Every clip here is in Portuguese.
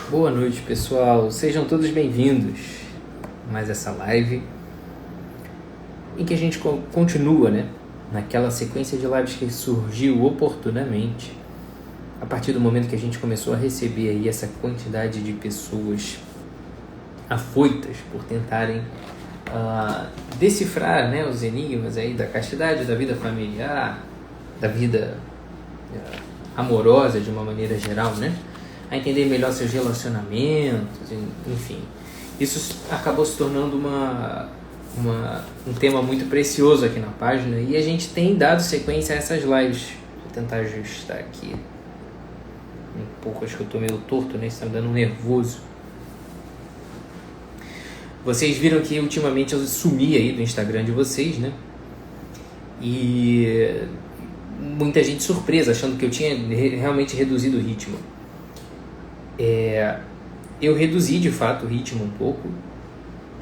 Boa noite, pessoal. Sejam todos bem-vindos a mais essa live em que a gente continua, naquela sequência de lives que surgiu oportunamente a partir do momento que a gente começou a receber aí essa quantidade de pessoas afoitas por tentarem decifrar, os enigmas aí da castidade, da vida familiar, da vida amorosa de uma maneira geral, a entender melhor seus relacionamentos, enfim. Isso acabou se tornando um tema muito precioso aqui na página e a gente tem dado sequência a essas lives. Vou tentar ajustar aqui um pouco, acho que eu estou meio torto, isso está me dando nervoso. Vocês viram que ultimamente eu sumi aí do Instagram de vocês, E muita gente surpresa, achando que eu tinha realmente reduzido o ritmo. Eu reduzi de fato o ritmo um pouco,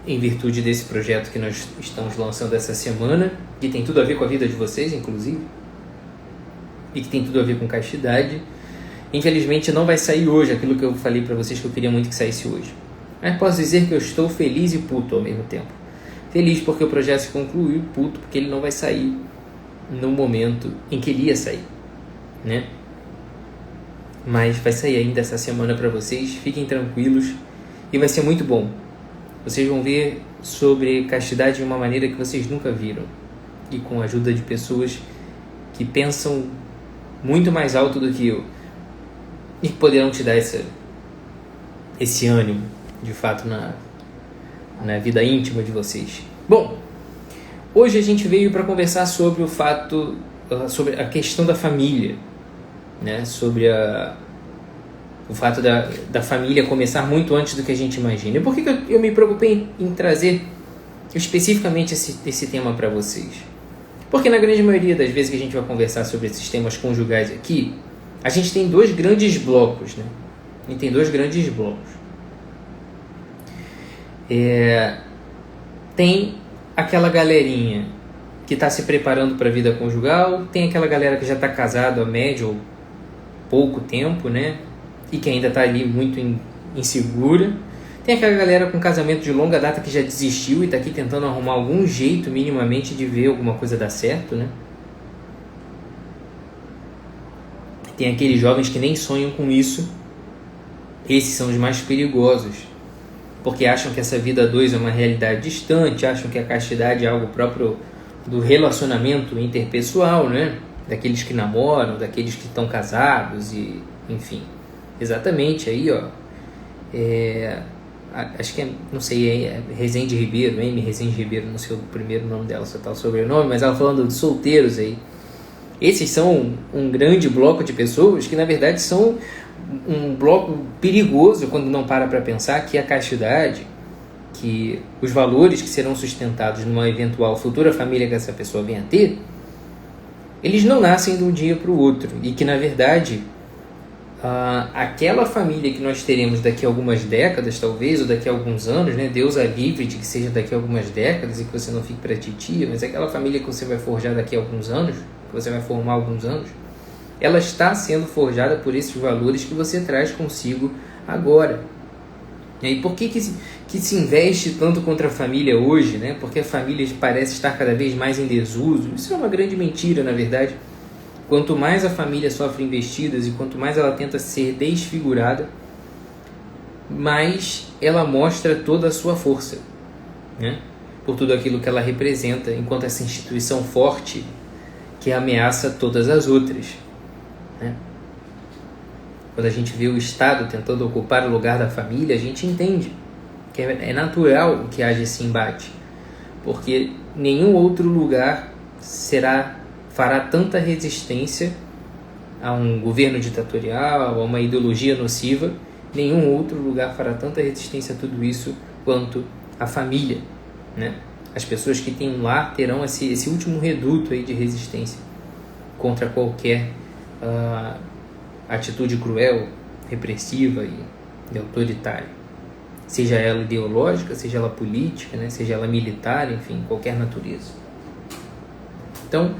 em virtude desse projeto que nós estamos lançando essa semana, que tem tudo a ver com a vida de vocês, inclusive, e que tem tudo a ver com castidade. Infelizmente não vai sair hoje aquilo que eu falei para vocês que eu queria muito que saísse hoje. Mas posso dizer que eu estou feliz e puto ao mesmo tempo. Feliz porque o projeto se concluiu, puto porque ele não vai sair no momento em que ele ia sair, Mas vai sair ainda essa semana para vocês, fiquem tranquilos e vai ser muito bom. Vocês vão ver sobre castidade de uma maneira que vocês nunca viram e com a ajuda de pessoas que pensam muito mais alto do que eu e que poderão te dar esse ânimo, de fato, na vida íntima de vocês. Bom, hoje a gente veio para conversar sobre sobre a questão da família, sobre o fato da família começar muito antes do que a gente imagina. E por que eu me preocupei em trazer especificamente esse tema para vocês? Porque na grande maioria das vezes que a gente vai conversar sobre esses temas conjugais aqui, a gente tem dois grandes blocos, A gente tem dois grandes blocos. Tem aquela galerinha que está se preparando para a vida conjugal, tem aquela galera que já está casado há médio ou pouco tempo, e que ainda está ali muito insegura. Tem aquela galera com casamento de longa data que já desistiu e está aqui tentando arrumar algum jeito minimamente de ver alguma coisa dar certo, Tem aqueles jovens que nem sonham com isso. Esses são os mais perigosos, porque acham que essa vida a dois é uma realidade distante, acham que a castidade é algo próprio do relacionamento interpessoal, Daqueles que namoram, daqueles que estão casados, e enfim. Exatamente, aí, acho que não sei, Rezende Ribeiro, Amy Rezende Ribeiro, não sei o primeiro nome dela, só tá o sobrenome, mas ela falando de solteiros aí. Esses são um grande bloco de pessoas que, na verdade, são um bloco perigoso quando não para pensar que a castidade, que os valores que serão sustentados numa eventual futura família que essa pessoa venha a ter, eles não nascem de um dia para o outro. E que, na verdade, aquela família que nós teremos daqui a algumas décadas, talvez, ou daqui a alguns anos, Deus a livre de que seja daqui a algumas décadas e que você não fique para titia, mas aquela família que você vai forjar daqui a alguns anos, que você vai formar há alguns anos, ela está sendo forjada por esses valores que você traz consigo agora. E por que se investe tanto contra a família hoje? Porque a família parece estar cada vez mais em desuso. Isso é uma grande mentira, na verdade. Quanto mais a família sofre investidas e quanto mais ela tenta ser desfigurada, mais ela mostra toda a sua força, por tudo aquilo que ela representa, enquanto essa instituição forte que ameaça todas as outras. Quando a gente vê o Estado tentando ocupar o lugar da família, a gente entende que é natural que haja esse embate, porque nenhum outro lugar fará tanta resistência a um governo ditatorial, a uma ideologia nociva. Nenhum outro lugar fará tanta resistência a tudo isso quanto a família, As pessoas que têm um lar terão esse último reduto aí de resistência contra qualquer atitude cruel, repressiva e autoritária, seja ela ideológica, seja ela política, seja ela militar, enfim, qualquer natureza. Então,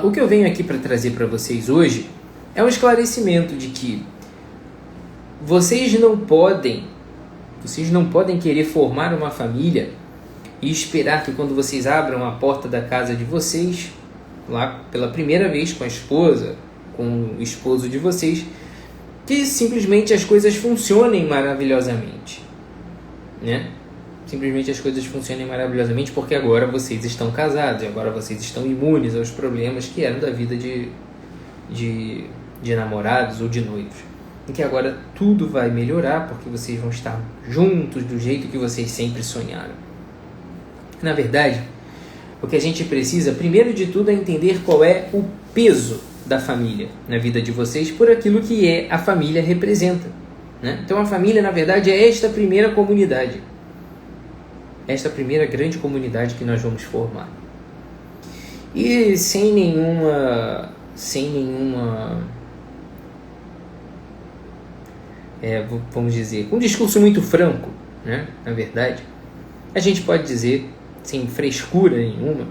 o que eu venho aqui para trazer para vocês hoje é um esclarecimento de que vocês não podem querer formar uma família e esperar que quando vocês abram a porta da casa de vocês, lá pela primeira vez com a esposa, com o esposo de vocês, que simplesmente as coisas funcionem maravilhosamente, né? Simplesmente as coisas funcionem maravilhosamente porque agora vocês estão casados, e agora vocês estão imunes aos problemas que eram da vida de namorados ou de noivos. E que agora tudo vai melhorar porque vocês vão estar juntos do jeito que vocês sempre sonharam. Na verdade, o que a gente precisa, primeiro de tudo, é entender qual é o peso da família na vida de vocês por aquilo que a família representa, né? Então a família, na verdade, é esta primeira comunidade, esta primeira grande comunidade que nós vamos formar. E sem nenhuma vamos dizer, com um discurso muito franco, né? Na verdade, a gente pode dizer, sem frescura nenhuma,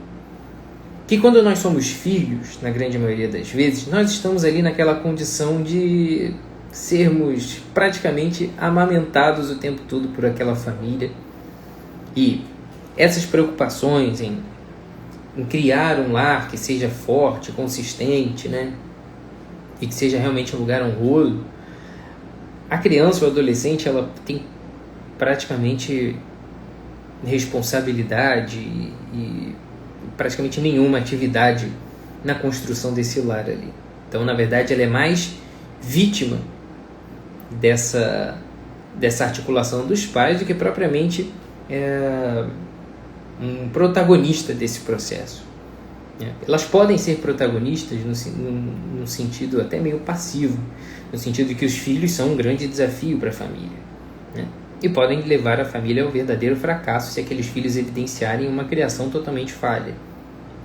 que quando nós somos filhos, na grande maioria das vezes, nós estamos ali naquela condição de sermos praticamente amamentados o tempo todo por aquela família. E essas preocupações em criar um lar que seja forte, consistente, né? E que seja realmente um lugar honroso, a criança ou adolescente, ela tem praticamente responsabilidade e praticamente nenhuma atividade na construção desse lar ali. Então, na verdade, ela é mais vítima dessa articulação dos pais do que propriamente um protagonista desse processo. Elas podem ser protagonistas no sentido até meio passivo, no sentido de que os filhos são um grande desafio para a família, né? E podem levar a família ao verdadeiro fracasso se aqueles filhos evidenciarem uma criação totalmente falha,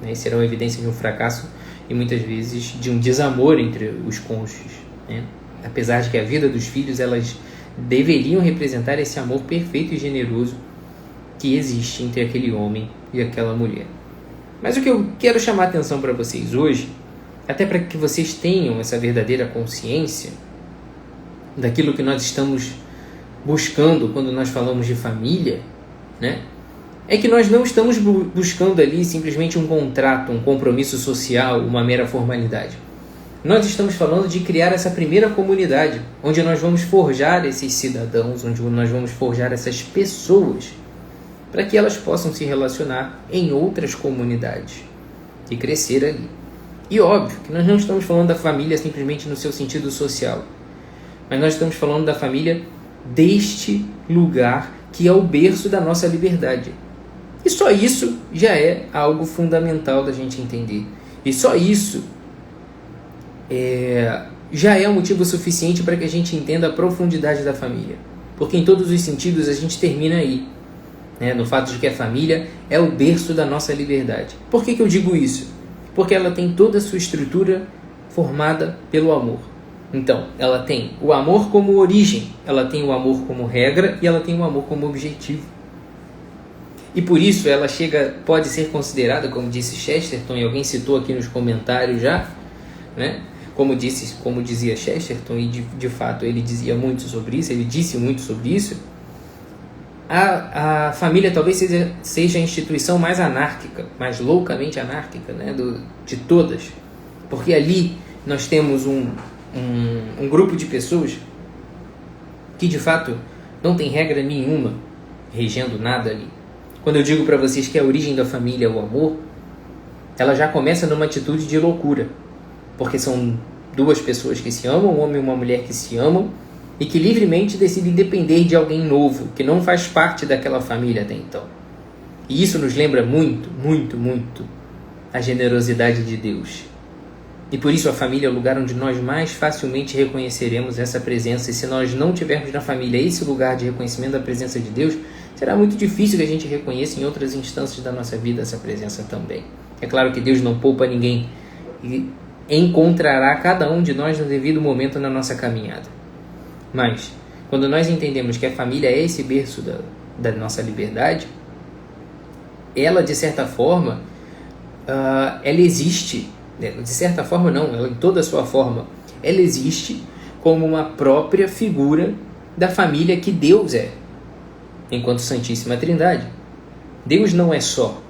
né? E serão evidência de um fracasso e muitas vezes de um desamor entre os cônjuges, né? Apesar de que a vida dos filhos, elas deveriam representar esse amor perfeito e generoso que existe entre aquele homem e aquela mulher. Mas o que eu quero chamar a atenção para vocês hoje, até para que vocês tenham essa verdadeira consciência daquilo que nós estamos buscando quando nós falamos de família, né? É que nós não estamos buscando ali simplesmente um contrato, um compromisso social, uma mera formalidade. Nós estamos falando de criar essa primeira comunidade, onde nós vamos forjar esses cidadãos, onde nós vamos forjar essas pessoas, para que elas possam se relacionar em outras comunidades e crescer ali. E óbvio que nós não estamos falando da família simplesmente no seu sentido social, mas nós estamos falando da família deste lugar que é o berço da nossa liberdade. E só isso já é algo fundamental da gente entender. E só isso já é um motivo suficiente para que a gente entenda a profundidade da família. Porque em todos os sentidos a gente termina aí, né, no fato de que a família é o berço da nossa liberdade. Por que eu digo isso? Porque ela tem toda a sua estrutura formada pelo amor. Então, ela tem o amor como origem, ela tem o amor como regra e ela tem o amor como objetivo. E por isso ela pode ser considerada, como disse Chesterton, e alguém citou aqui nos comentários já, né? Como dizia Chesterton, e de fato ele dizia muito sobre isso, ele disse muito sobre isso, a família talvez seja a instituição mais anárquica, mais loucamente anárquica, né, de todas. Porque ali nós temos um grupo de pessoas que de fato não tem regra nenhuma regendo nada ali. Quando eu digo para vocês que a origem da família é o amor, ela já começa numa atitude de loucura, porque são duas pessoas que se amam, um homem e uma mulher que se amam e que livremente decidem depender de alguém novo, que não faz parte daquela família até então. E isso nos lembra muito, muito, muito a generosidade de Deus. E por isso a família é o lugar onde nós mais facilmente reconheceremos essa presença. E se nós não tivermos na família esse lugar de reconhecimento da presença de Deus, será muito difícil que a gente reconheça em outras instâncias da nossa vida essa presença também. É claro que Deus não poupa ninguém e encontrará cada um de nós no devido momento na nossa caminhada. Mas, quando nós entendemos que a família é esse berço da nossa liberdade, ela, de certa forma, ela existe. De certa forma, não, ela, em toda a sua forma, ela existe como uma própria figura da família que Deus é, enquanto Santíssima Trindade. Deus não é só.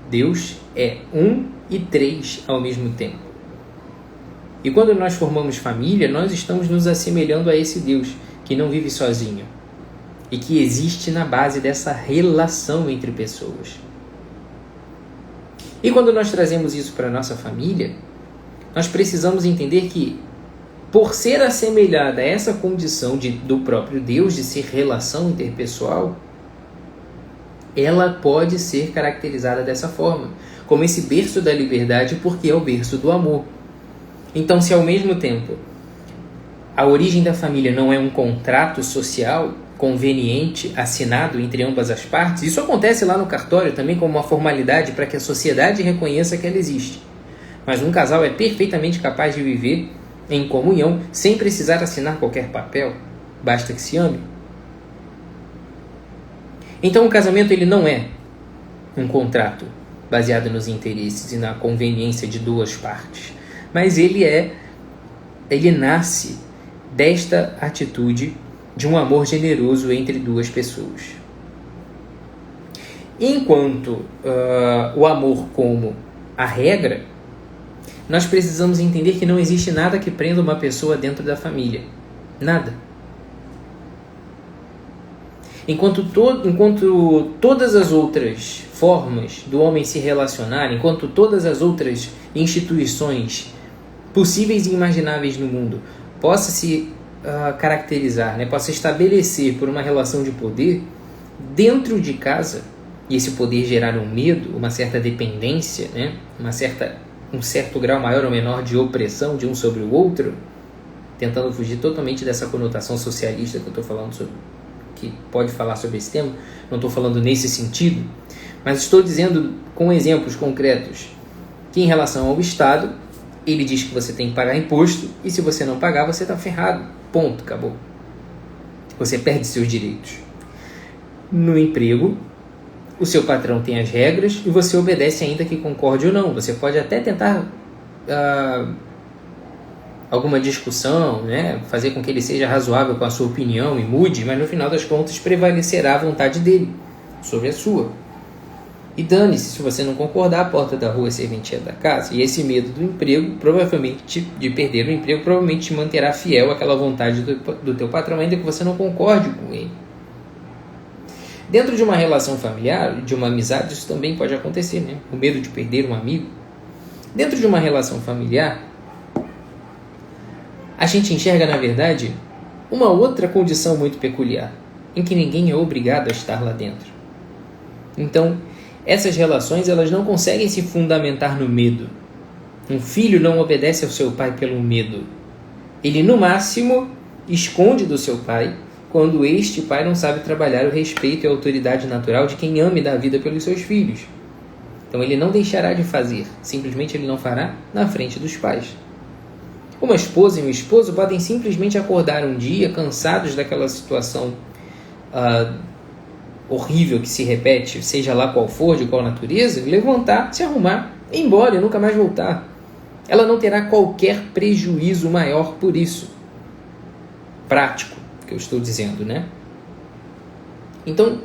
Deus é um e três ao mesmo tempo. E quando nós formamos família, nós estamos nos assemelhando a esse Deus que não vive sozinho e que existe na base dessa relação entre pessoas. E quando nós trazemos isso para a nossa família, nós precisamos entender que, por ser assemelhada a essa condição do próprio Deus, de ser relação interpessoal, ela pode ser caracterizada dessa forma, como esse berço da liberdade, porque é o berço do amor. Então, se ao mesmo tempo a origem da família não é um contrato social conveniente, assinado entre ambas as partes, isso acontece lá no cartório também como uma formalidade para que a sociedade reconheça que ela existe. Mas um casal é perfeitamente capaz de viver em comunhão sem precisar assinar qualquer papel, basta que se ame. Então o casamento ele não é um contrato baseado nos interesses e na conveniência de duas partes, mas ele nasce desta atitude de um amor generoso entre duas pessoas. Enquanto o amor como a regra, nós precisamos entender que não existe nada que prenda uma pessoa dentro da família. Nada. Enquanto todas as outras formas do homem se relacionar, enquanto todas as outras instituições possíveis e imagináveis no mundo possa se caracterizar, possa estabelecer por uma relação de poder, dentro de casa, e esse poder gerar um medo, uma certa dependência, um certo grau maior ou menor de opressão de um sobre o outro, tentando fugir totalmente dessa conotação socialista que eu estou falando sobre, que pode falar sobre esse tema, não estou falando nesse sentido, mas estou dizendo com exemplos concretos que em relação ao Estado, ele diz que você tem que pagar imposto e se você não pagar, você está ferrado. Ponto, acabou. Você perde seus direitos. No emprego, o seu patrão tem as regras e você obedece ainda que concorde ou não. Você pode até tentar alguma discussão, fazer com que ele seja razoável com a sua opinião e mude, mas no final das contas prevalecerá a vontade dele sobre a sua. E dane-se, se você não concordar, a porta da rua é serventia da casa. E esse medo do emprego, provavelmente, de perder o emprego, provavelmente te manterá fiel àquela vontade do teu patrão, ainda que você não concorde com ele. Dentro de uma relação familiar, de uma amizade, isso também pode acontecer, O medo de perder um amigo. Dentro de uma relação familiar, a gente enxerga, na verdade, uma outra condição muito peculiar, em que ninguém é obrigado a estar lá dentro. Então, essas relações elas não conseguem se fundamentar no medo. Um filho não obedece ao seu pai pelo medo. Ele, no máximo, esconde do seu pai quando este pai não sabe trabalhar o respeito e a autoridade natural de quem ama e dá a vida pelos seus filhos. Então ele não deixará de fazer, simplesmente ele não fará na frente dos pais. Uma esposa e um esposo podem simplesmente acordar um dia cansados daquela situação horrível que se repete, seja lá qual for, de qual natureza, levantar, se arrumar, ir embora e nunca mais voltar. Ela não terá qualquer prejuízo maior por isso. Prático, que eu estou dizendo, Então,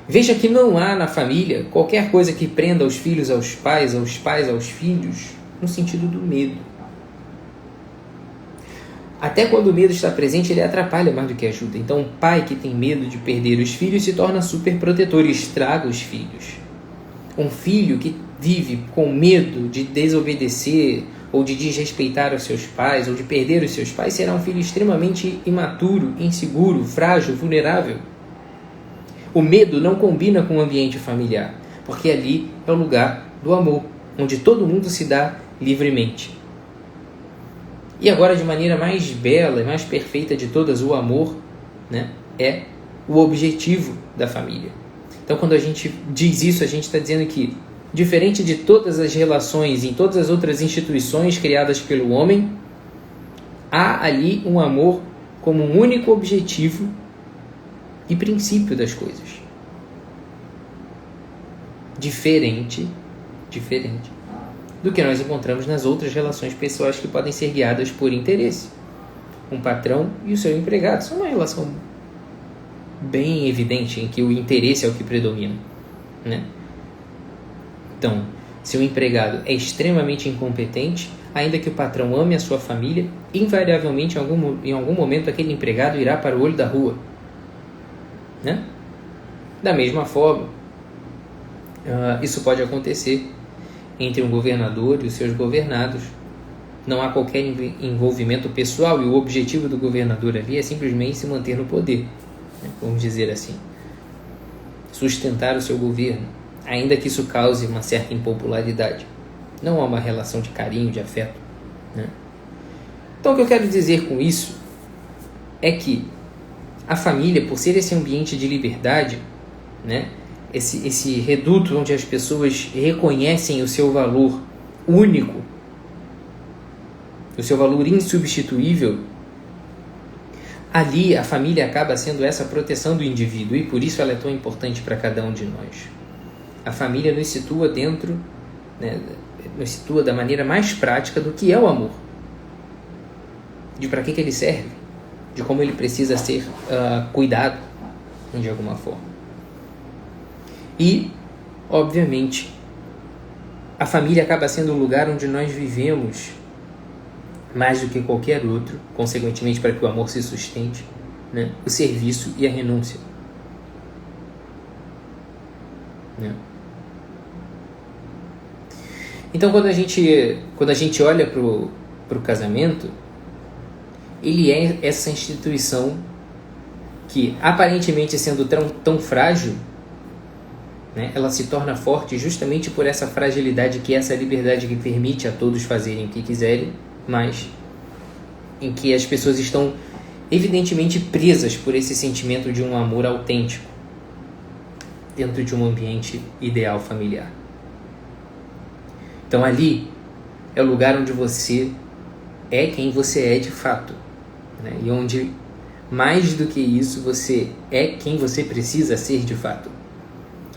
veja que não há na família qualquer coisa que prenda os filhos aos pais aos filhos, no sentido do medo. Até quando o medo está presente, ele atrapalha mais do que ajuda. Então, um pai que tem medo de perder os filhos se torna super protetor e estraga os filhos. Um filho que vive com medo de desobedecer ou de desrespeitar os seus pais ou de perder os seus pais será um filho extremamente imaturo, inseguro, frágil, vulnerável. O medo não combina com o ambiente familiar, porque ali é o lugar do amor, onde todo mundo se dá livremente. E agora, de maneira mais bela e mais perfeita de todas, o amor é o objetivo da família. Então, quando a gente diz isso, a gente está dizendo que, diferente de todas as relações em todas as outras instituições criadas pelo homem, há ali um amor como um único objetivo e princípio das coisas. Diferente do que nós encontramos nas outras relações pessoais que podem ser guiadas por interesse. um patrão e o seu empregado. Isso é uma relação bem evidente em que o interesse é o que predomina, né? Então, se o empregado é extremamente incompetente, ainda que o patrão ame a sua família, invariavelmente em algum momento aquele empregado irá para o olho da rua, né? Da mesma forma, isso pode acontecer entre um governador e os seus governados. Não há qualquer envolvimento pessoal e o objetivo do governador ali é simplesmente se manter no poder, né? Vamos dizer assim, sustentar o seu governo, ainda que isso cause uma certa impopularidade. Não há uma relação de carinho, de afeto, né? Então o que eu quero dizer com isso é que a família, por ser esse ambiente de liberdade, né, esse reduto onde as pessoas reconhecem o seu valor único, o seu valor insubstituível, ali a família acaba sendo essa proteção do indivíduo e por isso ela é tão importante para cada um de nós. A família nos situa dentro, né, nos situa da maneira mais prática do que é o amor, de para que ele serve, de como ele precisa ser cuidado de alguma forma. E, obviamente, a família acaba sendo um lugar onde nós vivemos mais do que qualquer outro, consequentemente, para que o amor se sustente, né, o serviço e a renúncia, né? Então, quando a gente olha para o casamento, ele é essa instituição que, aparentemente sendo tão frágil, né, ela se torna forte justamente por essa fragilidade que é essa liberdade que permite a todos fazerem o que quiserem, mas em que as pessoas estão evidentemente presas por esse sentimento de um amor autêntico dentro de um ambiente ideal familiar. Então ali é o lugar onde você é quem você é de fato, né? E onde, mais do que isso, você é quem você precisa ser de fato.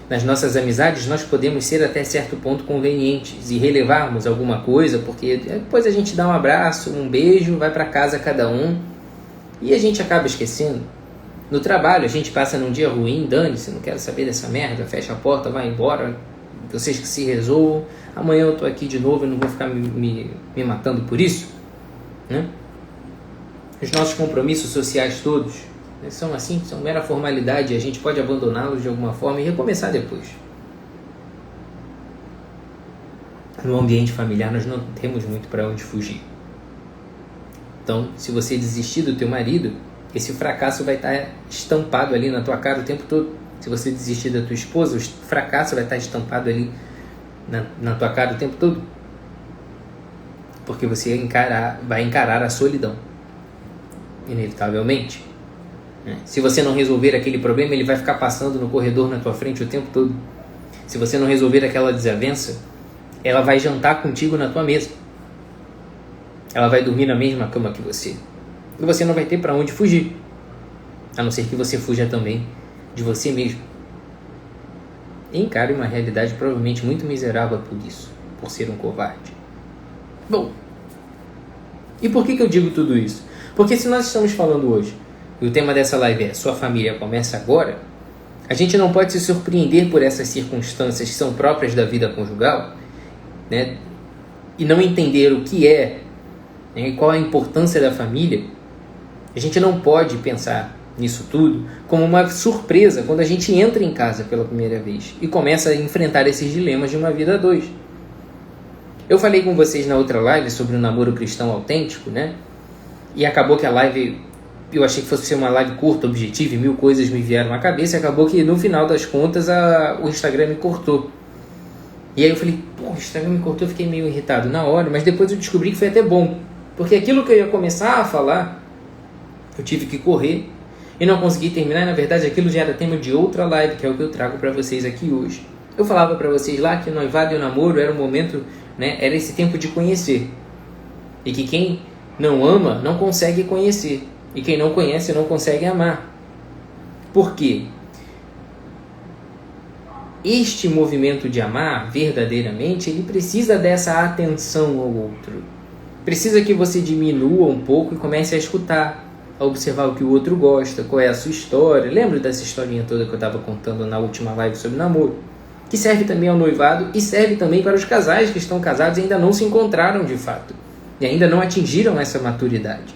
Nas nossas amizades, nós podemos ser até certo ponto convenientes e relevarmos alguma coisa, porque depois a gente dá um abraço, um beijo, vai para casa cada um e a gente acaba esquecendo. No trabalho, a gente passa num dia ruim, dane-se, não quero saber dessa merda, fecha a porta, vai embora, vocês que se resolvam, amanhã eu tô aqui de novo e não vou ficar me matando por isso, né? Os nossos compromissos sociais todos, né, são assim, são mera formalidade, a gente pode abandoná-los de alguma forma e recomeçar depois. No ambiente familiar nós não temos muito para onde fugir. Então, se você desistir do teu marido, esse fracasso vai estar estampado ali na tua cara o tempo todo. Se você desistir da tua esposa, o fracasso vai estar estampado ali na tua cara o tempo todo. Porque você vai encarar a solidão, inevitavelmente. Se você não resolver aquele problema, ele vai ficar passando no corredor na tua frente o tempo todo. Se você não resolver aquela desavença, ela vai jantar contigo na tua mesa. Ela vai dormir na mesma cama que você. E você não vai ter para onde fugir, a não ser que você fuja também de você mesmo. E encare uma realidade provavelmente muito miserável por isso, por ser um covarde. Bom, e por que eu digo tudo isso? Porque se nós estamos falando hoje, e o tema dessa live é Sua Família Começa Agora, a gente não pode se surpreender por essas circunstâncias que são próprias da vida conjugal, né, e não entender o que é, né, e qual a importância da família. A gente não pode pensar nisso tudo como uma surpresa quando a gente entra em casa pela primeira vez e começa a enfrentar esses dilemas de uma vida a dois. Eu falei com vocês na outra live sobre o namoro cristão autêntico, né? E acabou que a live, eu achei que fosse ser uma live curta, objetiva, e 1000 coisas me vieram à cabeça, e acabou que no final das contas o Instagram me cortou. E aí eu falei, o Instagram me cortou, eu fiquei meio irritado na hora, mas depois eu descobri que foi até bom, porque aquilo que eu ia começar a falar, eu tive que correr e não consegui terminar. Na verdade, aquilo já era tema de outra live, que é o que eu trago para vocês aqui hoje. Eu falava para vocês lá que o noivado e o namoro era um momento, né, era esse tempo de conhecer. E que quem não ama não consegue conhecer. E quem não conhece não consegue amar. Por quê? Este movimento de amar verdadeiramente, ele precisa dessa atenção ao outro. Precisa que você diminua um pouco e comece a escutar, a observar o que o outro gosta, qual é a sua história. Lembra dessa historinha toda que eu estava contando na última live sobre namoro? Que serve também ao noivado e serve também para os casais que estão casados e ainda não se encontraram de fato. E ainda não atingiram essa maturidade.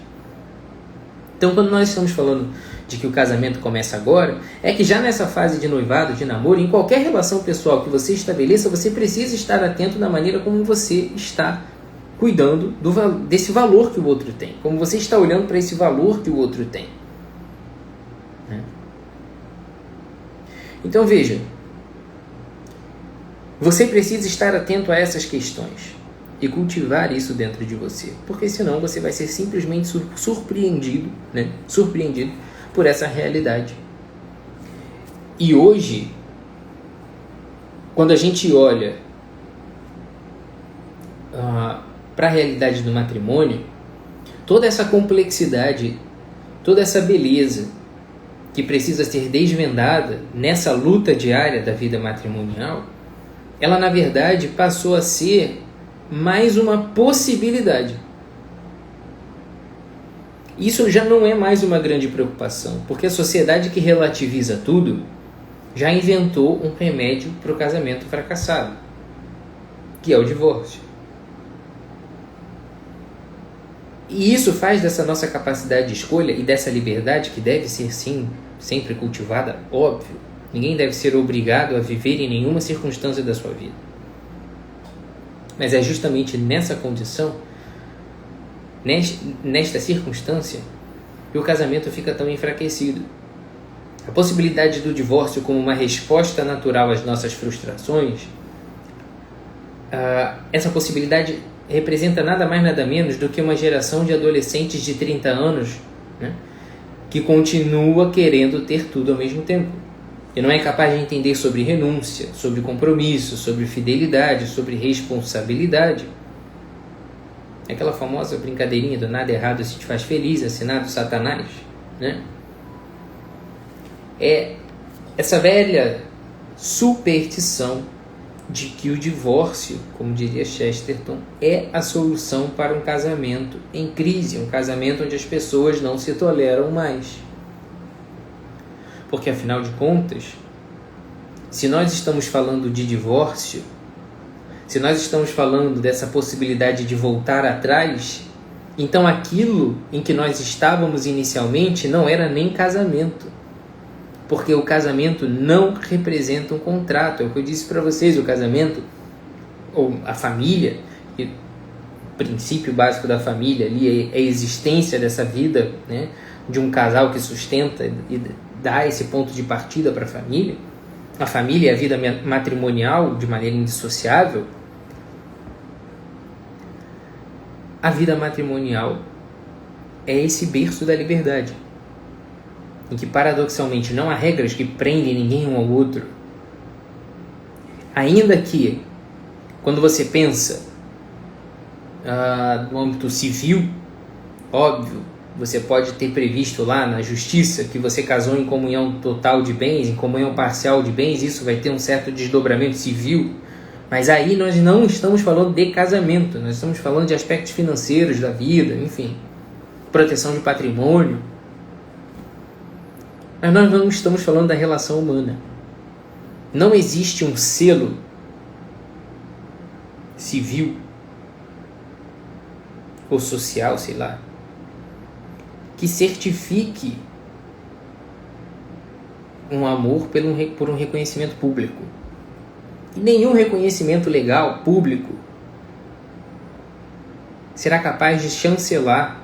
Então, quando nós estamos falando de que o casamento começa agora, é que já nessa fase de noivado, de namoro, em qualquer relação pessoal que você estabeleça, você precisa estar atento na maneira como você está cuidando desse valor que o outro tem. Como você está olhando para esse valor que o outro tem. Então, veja. Você precisa estar atento a essas questões e cultivar isso dentro de você, porque senão você vai ser simplesmente surpreendido por essa realidade. E hoje, quando a gente olha para a realidade do matrimônio, toda essa complexidade, toda essa beleza que precisa ser desvendada nessa luta diária da vida matrimonial, ela na verdade passou a ser mais uma possibilidade. Isso já não é mais uma grande preocupação, porque a sociedade que relativiza tudo já inventou um remédio para o casamento fracassado, que é o divórcio. E isso faz dessa nossa capacidade de escolha e dessa liberdade, que deve ser sim sempre cultivada, óbvio. Ninguém deve ser obrigado a viver em nenhuma circunstância da sua vida. Mas é justamente nessa condição, nesta circunstância, que o casamento fica tão enfraquecido. A possibilidade do divórcio como uma resposta natural às nossas frustrações, essa possibilidade representa nada mais nada menos do que uma geração de adolescentes de 30 anos, que continua querendo ter tudo ao mesmo tempo. E não é capaz de entender sobre renúncia, sobre compromisso, sobre fidelidade, sobre responsabilidade. É aquela famosa brincadeirinha do nada errado se te faz feliz, assinado Satanás, É essa velha superstição de que o divórcio, como diria Chesterton, é a solução para um casamento em crise, um casamento onde as pessoas não se toleram mais. Porque, afinal de contas, se nós estamos falando de divórcio, se nós estamos falando dessa possibilidade de voltar atrás, então aquilo em que nós estávamos inicialmente não era nem casamento. Porque o casamento não representa um contrato. É o que eu disse para vocês, o casamento, ou a família, o princípio básico da família ali é a existência dessa vida, de um casal que sustenta e dá esse ponto de partida para a família. A família é a vida matrimonial de maneira indissociável. A vida matrimonial é esse berço da liberdade, em que paradoxalmente não há regras que prendem ninguém um ao outro. Ainda que, quando você pensa no âmbito civil, óbvio, você pode ter previsto lá na justiça que você casou em comunhão total de bens, em comunhão parcial de bens, isso vai ter um certo desdobramento civil. Mas aí nós não estamos falando de casamento, nós estamos falando de aspectos financeiros da vida, enfim, proteção de patrimônio. Mas nós não estamos falando da relação humana. Não existe um selo civil ou social, sei lá, que certifique um amor por um reconhecimento público. E nenhum reconhecimento legal, público, será capaz de chancelar,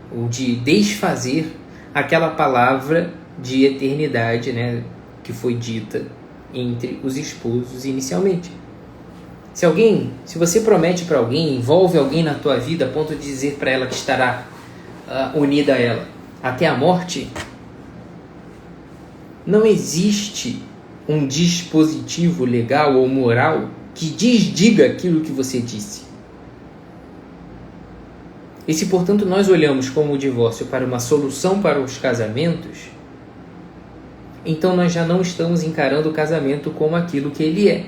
ou de desfazer aquela palavra de eternidade, que foi dita entre os esposos inicialmente. Se você promete para alguém, envolve alguém na tua vida a ponto de dizer para ela que estará unida a ela até a morte, não existe um dispositivo legal ou moral que desdiga aquilo que você disse. E se, portanto, nós olhamos como o divórcio para uma solução para os casamentos, então nós já não estamos encarando o casamento como aquilo que ele é.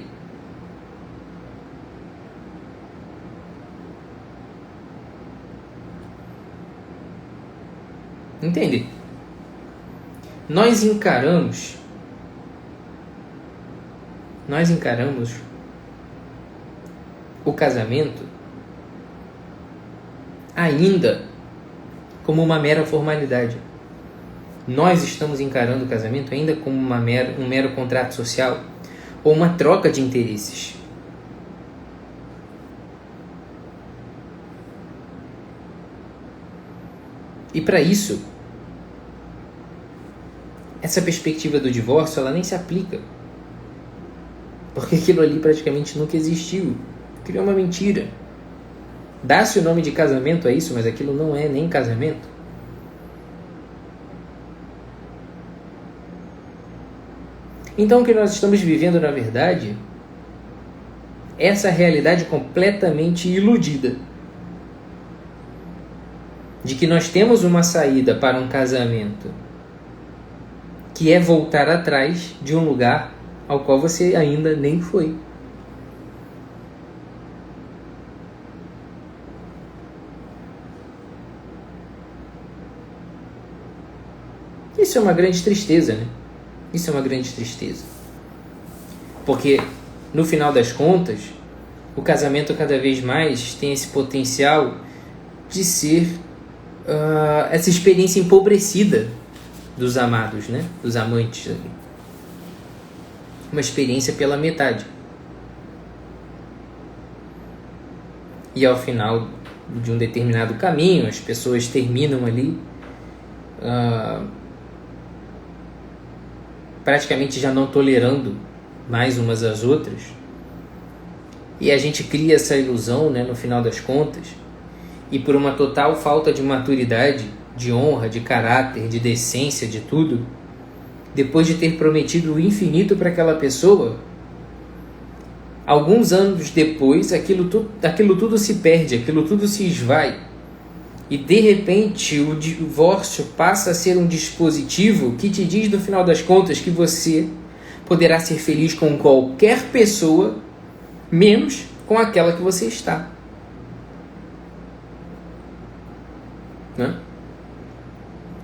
Entende? Nós encaramos o casamento ainda como uma mera formalidade. Nós estamos encarando o casamento ainda como um mero contrato social ou uma troca de interesses. E para isso, essa perspectiva do divórcio ela nem se aplica. Porque aquilo ali praticamente nunca existiu. Aquilo é uma mentira. Dá-se o nome de casamento a isso, mas aquilo não é nem casamento. Então o que nós estamos vivendo, na verdade, é essa realidade completamente iludida. De que nós temos uma saída para um casamento que é voltar atrás de um lugar ao qual você ainda nem foi. Isso é uma grande tristeza, né? Isso é uma grande tristeza. Porque, no final das contas, o casamento cada vez mais tem esse potencial de ser essa experiência empobrecida dos amados, né? Dos amantes. Uma experiência pela metade. E ao final de um determinado caminho, as pessoas terminam ali praticamente já não tolerando mais umas às outras. E a gente cria essa ilusão, né, no final das contas, e por uma total falta de maturidade, de honra, de caráter, de decência, de tudo, depois de ter prometido o infinito para aquela pessoa, alguns anos depois, aquilo tudo se perde, aquilo tudo se esvai. E de repente o divórcio passa a ser um dispositivo que te diz no final das contas que você poderá ser feliz com qualquer pessoa, menos com aquela que você está. Né?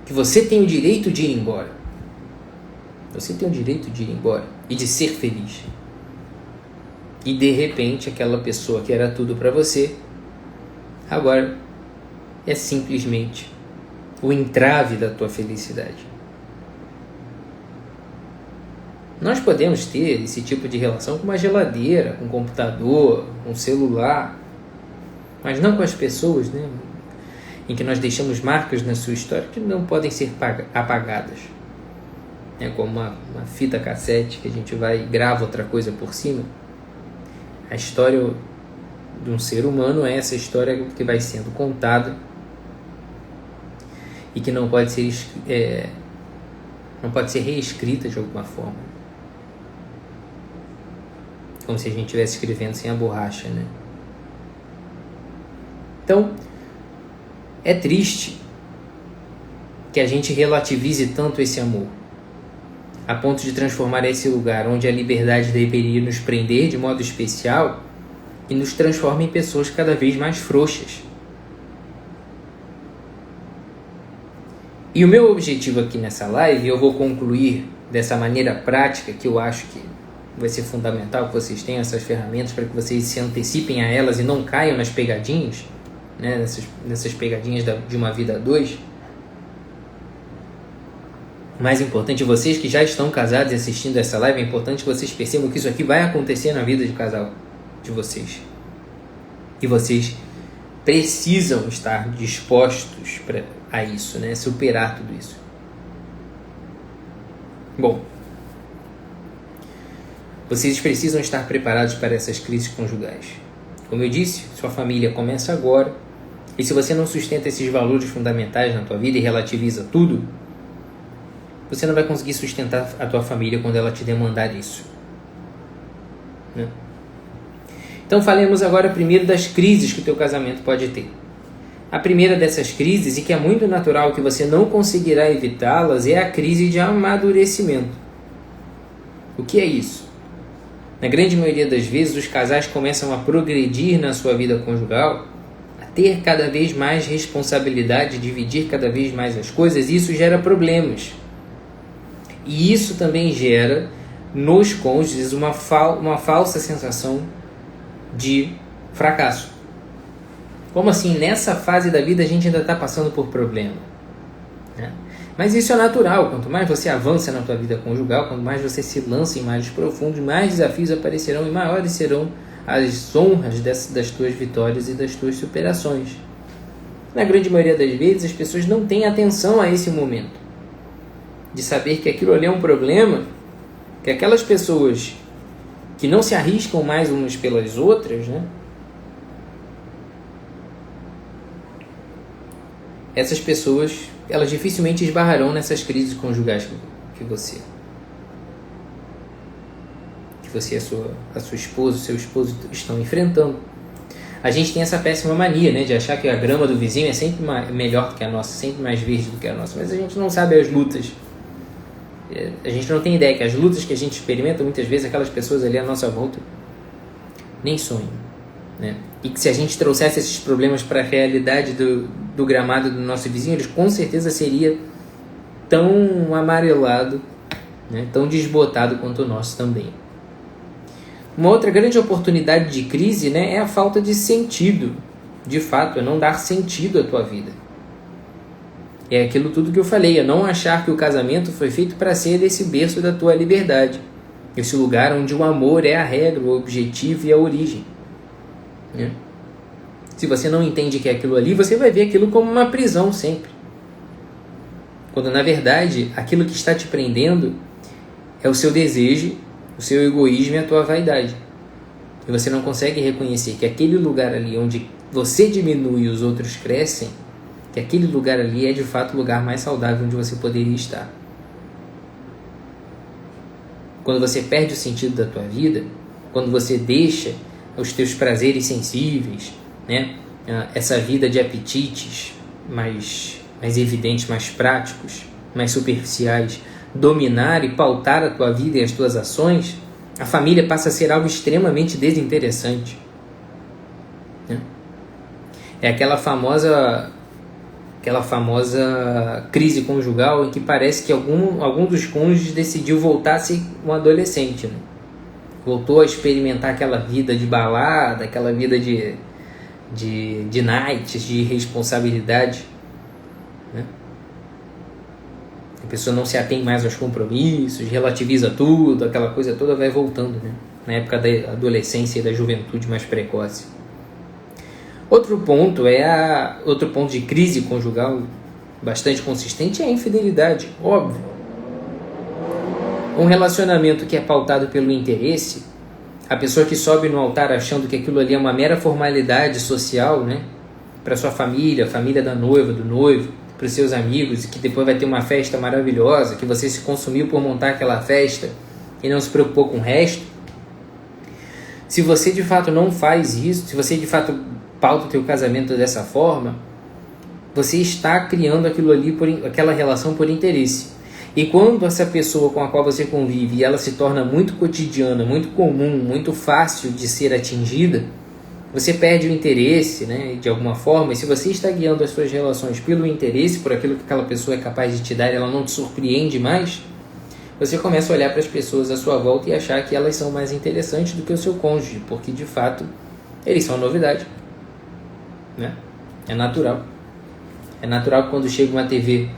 Que você tem o direito de ir embora. Você tem o direito de ir embora e de ser feliz. E de repente aquela pessoa que era tudo para você, agora é simplesmente o entrave da tua felicidade. Nós podemos ter esse tipo de relação com uma geladeira, com um computador, com um celular, mas não com as pessoas, né, em que nós deixamos marcas na sua história que não podem ser apagadas. É como uma fita cassete que a gente vai e grava outra coisa por cima. A história de um ser humano é essa história que vai sendo contada e que não pode ser reescrita de alguma forma. Como se a gente estivesse escrevendo sem a borracha, né? Então, é triste que a gente relativize tanto esse amor, a ponto de transformar esse lugar onde a liberdade deveria nos prender de modo especial e nos transforma em pessoas cada vez mais frouxas. E o meu objetivo aqui nessa live, eu vou concluir dessa maneira prática, que eu acho que vai ser fundamental que vocês tenham essas ferramentas para que vocês se antecipem a elas e não caiam nas pegadinhas, né, nessas pegadinhas de uma vida a dois. Mais importante, vocês que já estão casados e assistindo essa live, é importante que vocês percebam que isso aqui vai acontecer na vida de casal de vocês. E vocês precisam estar dispostos a isso, né? Superar tudo isso. Bom, vocês precisam estar preparados para essas crises conjugais. Como eu disse, sua família começa agora, e se você não sustenta esses valores fundamentais na tua vida e relativiza tudo, você não vai conseguir sustentar a tua família quando ela te demandar isso. Né? Então falemos agora primeiro das crises que o teu casamento pode ter. A primeira dessas crises, e que é muito natural que você não conseguirá evitá-las, é a crise de amadurecimento. O que é isso? Na grande maioria das vezes, os casais começam a progredir na sua vida conjugal, a ter cada vez mais responsabilidade, dividir cada vez mais as coisas, isso gera problemas. E isso também gera nos cônjuges uma falsa sensação de fracasso. Como assim? Nessa fase da vida a gente ainda está passando por problema, né? Mas isso é natural. Quanto mais você avança na tua vida conjugal, quanto mais você se lança em mais profundos, mais desafios aparecerão e maiores serão as honras das tuas vitórias e das tuas superações. Na grande maioria das vezes as pessoas não têm atenção a esse momento de saber que aquilo ali é um problema, que aquelas pessoas que não se arriscam mais umas pelas outras, né? Essas pessoas, elas dificilmente esbarrarão nessas crises conjugais que você e a sua esposa, o seu esposo estão enfrentando. A gente tem essa péssima mania, né, de achar que a grama do vizinho é sempre melhor do que a nossa, sempre mais verde do que a nossa, mas a gente não sabe as lutas. A gente não tem ideia que as lutas que a gente experimenta, muitas vezes, aquelas pessoas ali à nossa volta nem sonham, né? E que se a gente trouxesse esses problemas para a realidade do gramado do nosso vizinho, eles com certeza seria tão amarelado, né, tão desbotado quanto o nosso também. Uma outra grande oportunidade de crise, né, é a falta de sentido. De fato, é não dar sentido à tua vida. É aquilo tudo que eu falei, é não achar que o casamento foi feito para ser esse berço da tua liberdade. Esse lugar onde o amor é a regra, o objetivo e a origem, né? Se você não entende que é aquilo ali, você vai ver aquilo como uma prisão sempre. Quando, na verdade, aquilo que está te prendendo é o seu desejo, o seu egoísmo e a tua vaidade. E você não consegue reconhecer que aquele lugar ali onde você diminui e os outros crescem, que aquele lugar ali é de fato o lugar mais saudável onde você poderia estar. Quando você perde o sentido da tua vida, quando você deixa os teus prazeres sensíveis, né, essa vida de apetites mais evidentes, mais práticos, mais superficiais, dominar e pautar a tua vida e as tuas ações, a família passa a ser algo extremamente desinteressante, né? É aquela famosa crise conjugal em que parece que algum dos cônjuges decidiu voltar a ser um adolescente, né? Voltou a experimentar aquela vida de balada, aquela vida de nights, de responsabilidade, né? A pessoa não se atém mais aos compromissos, relativiza tudo, aquela coisa toda vai voltando, né? Na época da adolescência e da juventude mais precoce. Outro ponto de crise conjugal bastante consistente é a infidelidade, óbvio. Um relacionamento que é pautado pelo interesse, a pessoa que sobe no altar achando que aquilo ali é uma mera formalidade social, né, para sua família, a família da noiva, do noivo, para os seus amigos, e que depois vai ter uma festa maravilhosa, que você se consumiu por montar aquela festa e não se preocupou com o resto. Se você de fato não faz isso, se você de fato pauta o teu casamento dessa forma, você está criando aquilo ali, aquela relação por interesse. E quando essa pessoa com a qual você convive, e ela se torna muito cotidiana, muito comum, muito fácil de ser atingida, você perde o interesse, né, de alguma forma. E se você está guiando as suas relações pelo interesse, por aquilo que aquela pessoa é capaz de te dar, e ela não te surpreende mais, você começa a olhar para as pessoas à sua volta e achar que elas são mais interessantes do que o seu cônjuge, porque de fato eles são novidade, né? É natural. É natural que quando chega uma TV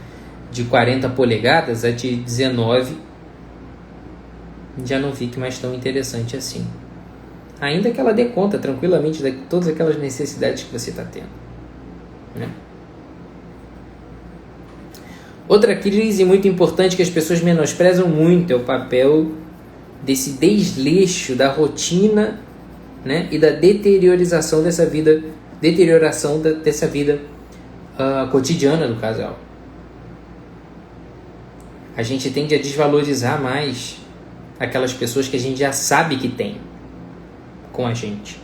de 40 polegadas, a de 19 já não fique mais tão interessante assim. Ainda que ela dê conta tranquilamente de todas aquelas necessidades que você está tendo, né? Outra crise muito importante que as pessoas menosprezam muito é o papel desse desleixo da rotina, né, e da deterioração dessa vida cotidiana do casal. A gente tende a desvalorizar mais aquelas pessoas que a gente já sabe que tem com a gente.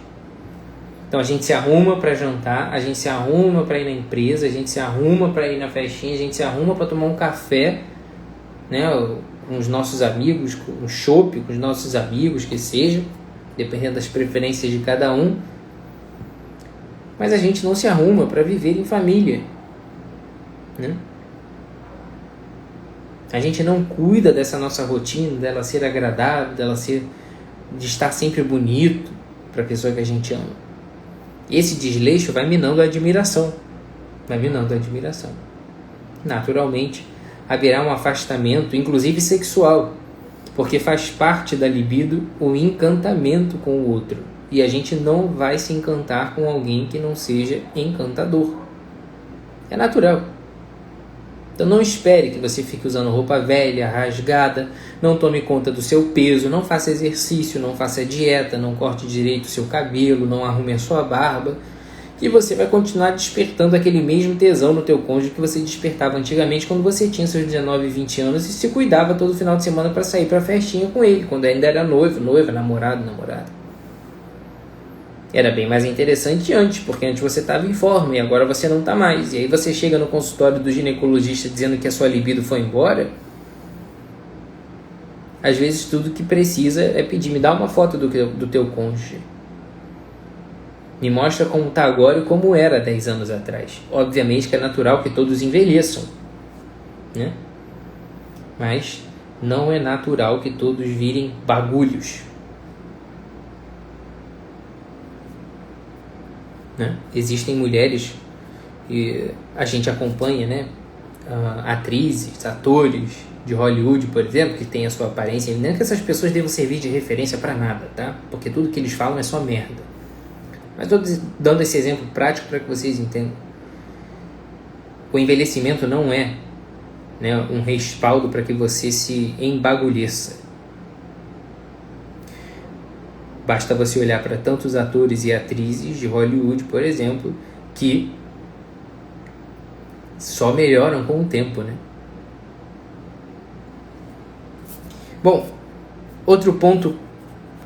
Então a gente se arruma para jantar, a gente se arruma para ir na empresa, a gente se arruma para ir na festinha, a gente se arruma para tomar um café, né, com os nossos amigos, um chopp com os nossos amigos, que seja, dependendo das preferências de cada um. mas a gente não se arruma para viver em família, né? A gente não cuida dessa nossa rotina, dela ser agradável, de estar sempre bonito para a pessoa que a gente ama. Esse desleixo vai minando a admiração. Naturalmente, haverá um afastamento, inclusive sexual, porque faz parte da libido o encantamento com o outro. E a gente não vai se encantar com alguém que não seja encantador. É natural. Então não espere que você fique usando roupa velha, rasgada, não tome conta do seu peso, não faça exercício, não faça dieta, não corte direito o seu cabelo, não arrume a sua barba, e você vai continuar despertando aquele mesmo tesão no teu cônjuge que você despertava antigamente quando você tinha seus 19, 20 anos e se cuidava todo final de semana para sair para festinha com ele, quando ainda era noivo, noiva, namorado, namorada. Era bem mais interessante antes, porque antes você estava em forma e agora você não está mais. E aí você chega no consultório do ginecologista dizendo que a sua libido foi embora. Às vezes tudo que precisa é pedir, me dá uma foto do teu cônjuge. Me mostra como está agora e como era 10 anos atrás. Obviamente que é natural que todos envelheçam, né? Mas não é natural que todos virem bagulhos. Né? Existem mulheres que a gente acompanha, né? Atrizes, atores de Hollywood, por exemplo, que tem a sua aparência. Não é que essas pessoas devam servir de referência para nada, tá? Porque tudo que eles falam é só merda. Mas estou dando esse exemplo prático para que vocês entendam. O envelhecimento não é, né, um respaldo para que você se embagulheça. Basta você olhar para tantos atores e atrizes de Hollywood, por exemplo, que só melhoram com o tempo, né? Bom, outro ponto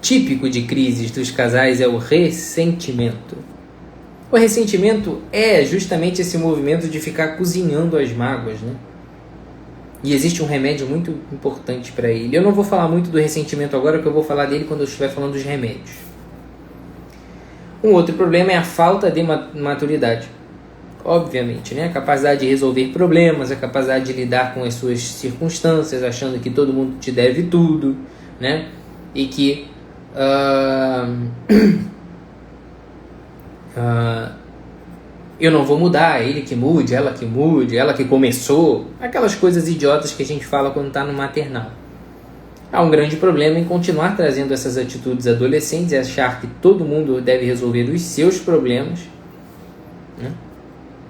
típico de crises dos casais é o ressentimento. O ressentimento é justamente esse movimento de ficar cozinhando as mágoas, né? E existe um remédio muito importante para ele. Eu não vou falar muito do ressentimento agora, porque eu vou falar dele quando eu estiver falando dos remédios. Um outro problema é a falta de maturidade. Obviamente, né? A capacidade de resolver problemas, a capacidade de lidar com as suas circunstâncias, achando que todo mundo te deve tudo, né? E que eu não vou mudar, ele que mude, ela que começou. Aquelas coisas idiotas que a gente fala quando está no maternal. Há um grande problema em continuar trazendo essas atitudes adolescentes e achar que todo mundo deve resolver os seus problemas, né,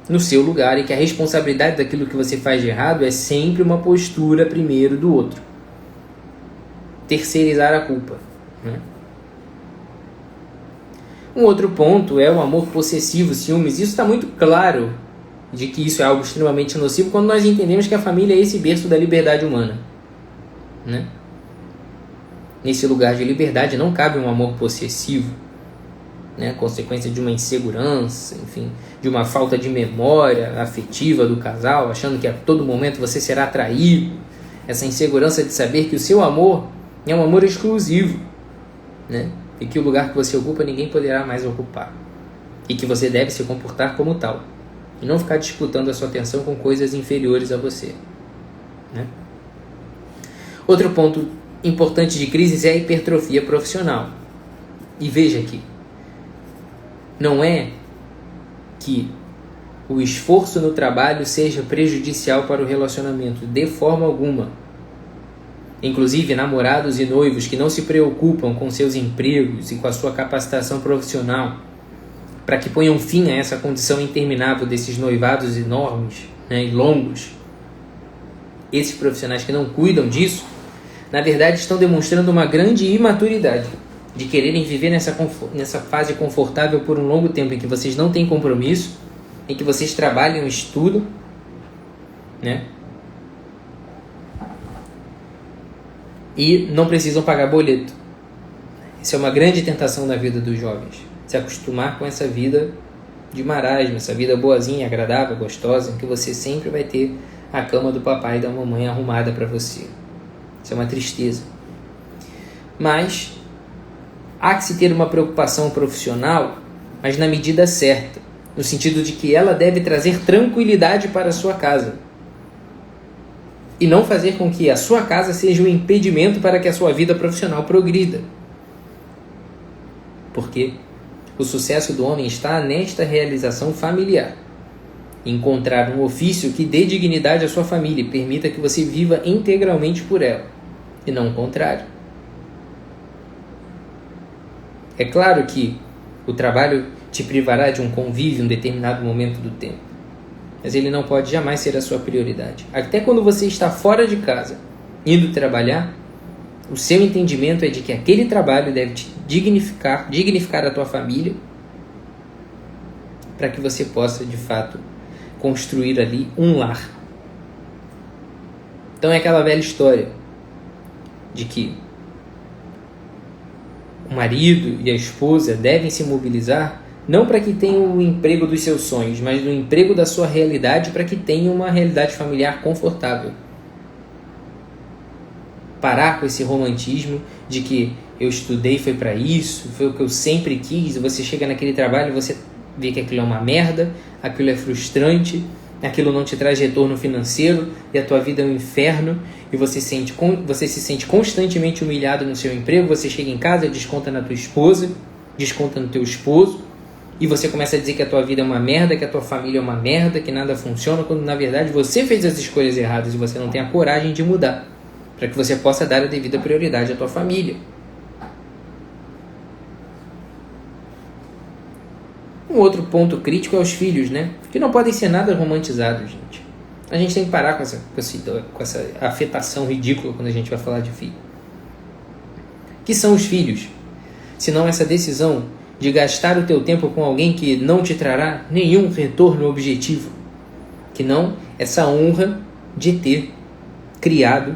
no seu lugar, e que a responsabilidade daquilo que você faz de errado é sempre uma postura primeiro do outro. Terceirizar a culpa, né? Um outro ponto é o amor possessivo, ciúmes. Isso está muito claro de que isso é algo extremamente nocivo quando nós entendemos que a família é esse berço da liberdade humana, né? Nesse lugar de liberdade não cabe um amor possessivo, né? Consequência de uma insegurança, enfim, de uma falta de memória afetiva do casal, achando que a todo momento você será traído. Essa insegurança de saber que o seu amor é um amor exclusivo, né? E que o lugar que você ocupa ninguém poderá mais ocupar. E que você deve se comportar como tal. E não ficar disputando a sua atenção com coisas inferiores a você, né? Outro ponto importante de crises é a hipertrofia profissional. E veja aqui, não é que o esforço no trabalho seja prejudicial para o relacionamento, de forma alguma. Inclusive, namorados e noivos que não se preocupam com seus empregos e com a sua capacitação profissional, para que ponham fim a essa condição interminável desses noivados enormes, né, e longos. Esses profissionais que não cuidam disso, na verdade estão demonstrando uma grande imaturidade de quererem viver nessa fase confortável por um longo tempo, em que vocês não têm compromisso, em que vocês trabalham e estudam, né? E não precisam pagar boleto. Isso é uma grande tentação na vida dos jovens. Se acostumar com essa vida de marasmo, essa vida boazinha, agradável, gostosa, em que você sempre vai ter a cama do papai e da mamãe arrumada para você. Isso é uma tristeza. Mas há que se ter uma preocupação profissional, mas na medida certa. no sentido de que ela deve trazer tranquilidade para a sua casa e não fazer com que a sua casa seja um impedimento para que a sua vida profissional progrida. Porque o sucesso do homem está nesta realização familiar. Encontrar um ofício que dê dignidade à sua família e permita que você viva integralmente por ela, e não o contrário. É claro que o trabalho te privará de um convívio em um determinado momento do tempo, mas ele não pode jamais ser a sua prioridade. Até quando você está fora de casa, indo trabalhar, o seu entendimento é de que aquele trabalho deve te dignificar a tua família, para que você possa, de fato, construir ali um lar. Então é aquela velha história de que o marido e a esposa devem se mobilizar não para que tenham o emprego dos seus sonhos, mas no emprego da sua realidade, para que tenham uma realidade familiar confortável. Parar com esse romantismo de que eu estudei, foi para isso, foi o que eu sempre quis, e você chega naquele trabalho e você vê que aquilo é uma merda, aquilo é frustrante, aquilo não te traz retorno financeiro e a tua vida é um inferno, e você se sente constantemente humilhado no seu emprego. Você chega em casa, desconta na tua esposa, desconta no teu esposo, e você começa a dizer que a tua vida é uma merda, que a tua família é uma merda, que nada funciona, quando na verdade você fez as escolhas erradas e você não tem a coragem de mudar, para que você possa dar a devida prioridade à tua família. Um outro ponto crítico é os filhos, né? Que não podem ser nada romantizados, gente. A gente tem que parar com essa afetação ridícula quando a gente vai falar de filho. Que são os filhos? Senão essa decisão de gastar o teu tempo com alguém que não te trará nenhum retorno objetivo. Que não essa honra de ter criado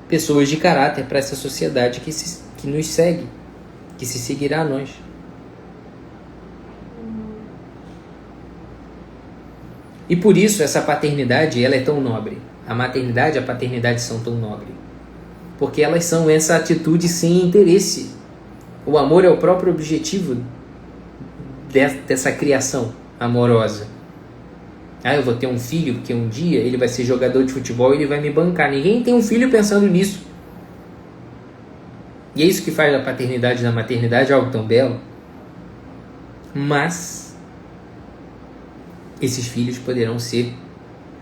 pessoas de caráter para essa sociedade que nos segue, que se seguirá a nós. E por isso essa paternidade ela é tão nobre. A maternidade e a paternidade são tão nobres. Porque elas são essa atitude sem interesse. O amor é o próprio objetivo dessa criação amorosa. Eu vou ter um filho porque um dia ele vai ser jogador de futebol e ele vai me bancar. Ninguém tem um filho pensando nisso. E é isso que faz da paternidade e da maternidade algo tão belo. Mas esses filhos poderão ser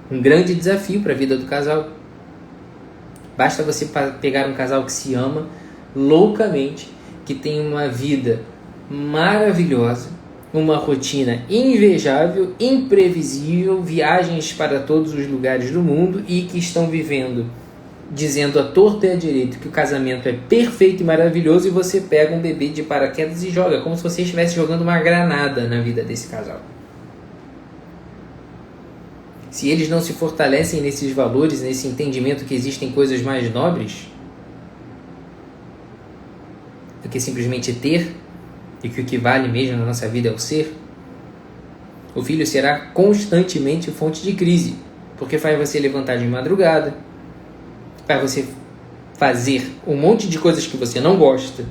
um grande desafio para a vida do casal. Basta você pegar um casal que se ama loucamente, que tem uma vida maravilhosa, uma rotina invejável, imprevisível, viagens para todos os lugares do mundo e que estão vivendo, dizendo à torta e à direita que o casamento é perfeito e maravilhoso, e você pega um bebê de paraquedas e joga, como se você estivesse jogando uma granada na vida desse casal. Se eles não se fortalecem nesses valores, nesse entendimento que existem coisas mais nobres do que simplesmente ter, e que o que vale mesmo na nossa vida é o ser, o filho será constantemente fonte de crise, porque faz você levantar de madrugada, faz você fazer um monte de coisas que você não gosta,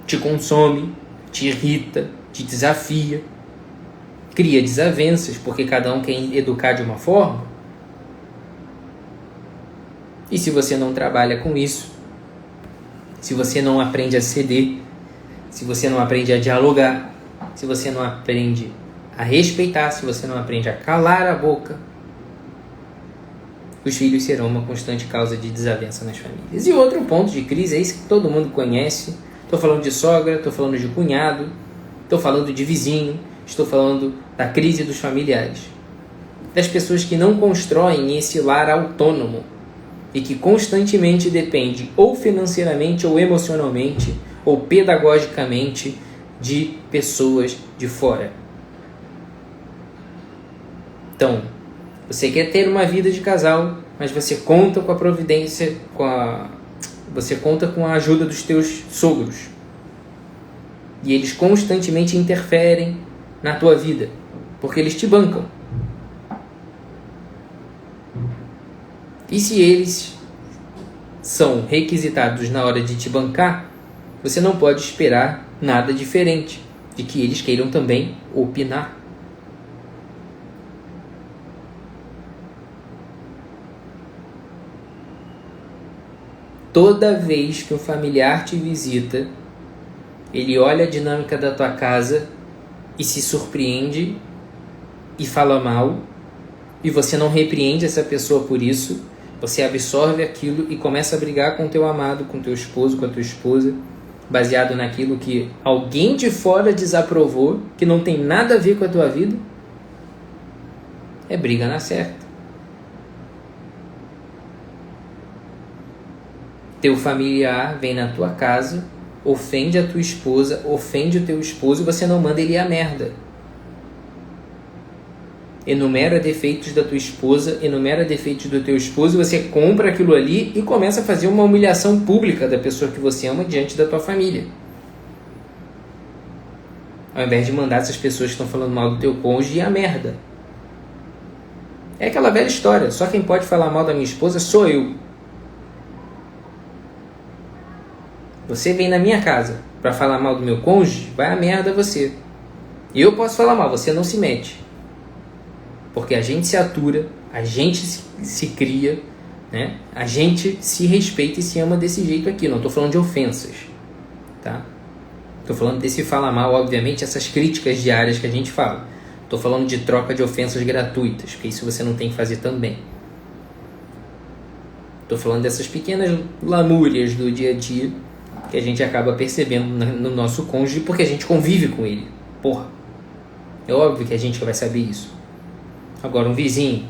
te consome, te irrita, te desafia, cria desavenças, porque cada um quer educar de uma forma. E se você não trabalha com isso, se você não aprende a ceder, se você não aprende a dialogar, se você não aprende a respeitar, se você não aprende a calar a boca, os filhos serão uma constante causa de desavença nas famílias. E outro ponto de crise é esse que todo mundo conhece. Estou falando de sogra, estou falando de cunhado, estou falando de vizinho, estou falando da crise dos familiares, das pessoas que não constroem esse lar autônomo e que constantemente depende ou financeiramente ou emocionalmente ou pedagogicamente de pessoas de fora. Então, você quer ter uma vida de casal, mas você conta com a providência, você conta com a ajuda dos teus sogros. E eles constantemente interferem na tua vida, porque eles te bancam. E se eles são requisitados na hora de te bancar, você não pode esperar nada diferente, de que eles queiram também opinar. Toda vez que um familiar te visita, ele olha a dinâmica da tua casa e se surpreende e fala mal, e você não repreende essa pessoa por isso, você absorve aquilo e começa a brigar com o teu amado, com o teu esposo, com a tua esposa, baseado naquilo que alguém de fora desaprovou, que não tem nada a ver com a tua vida, é briga na certa. Teu familiar vem na tua casa, ofende a tua esposa, ofende o teu esposo e você não manda ele ir a merda. Enumera defeitos da tua esposa, enumera defeitos do teu esposo, você compra aquilo ali e começa a fazer uma humilhação pública da pessoa que você ama diante da tua família. Ao invés de mandar essas pessoas que estão falando mal do teu cônjuge ir a merda. É aquela velha história, só quem pode falar mal da minha esposa sou eu. Você vem na minha casa para falar mal do meu cônjuge, vai a merda você. Eu posso falar mal, você não se mete. Porque a gente se atura, a gente se cria, né? A gente se respeita e se ama desse jeito aqui. Não estou falando de ofensas, tá? Estou falando desse fala mal, obviamente, essas críticas diárias que a gente fala. Estou falando de troca de ofensas gratuitas, porque isso você não tem que fazer também. Estou falando dessas pequenas lamúrias do dia a dia que a gente acaba percebendo no nosso cônjuge porque a gente convive com ele. Porra, é óbvio que a gente vai saber isso. Agora, um vizinho,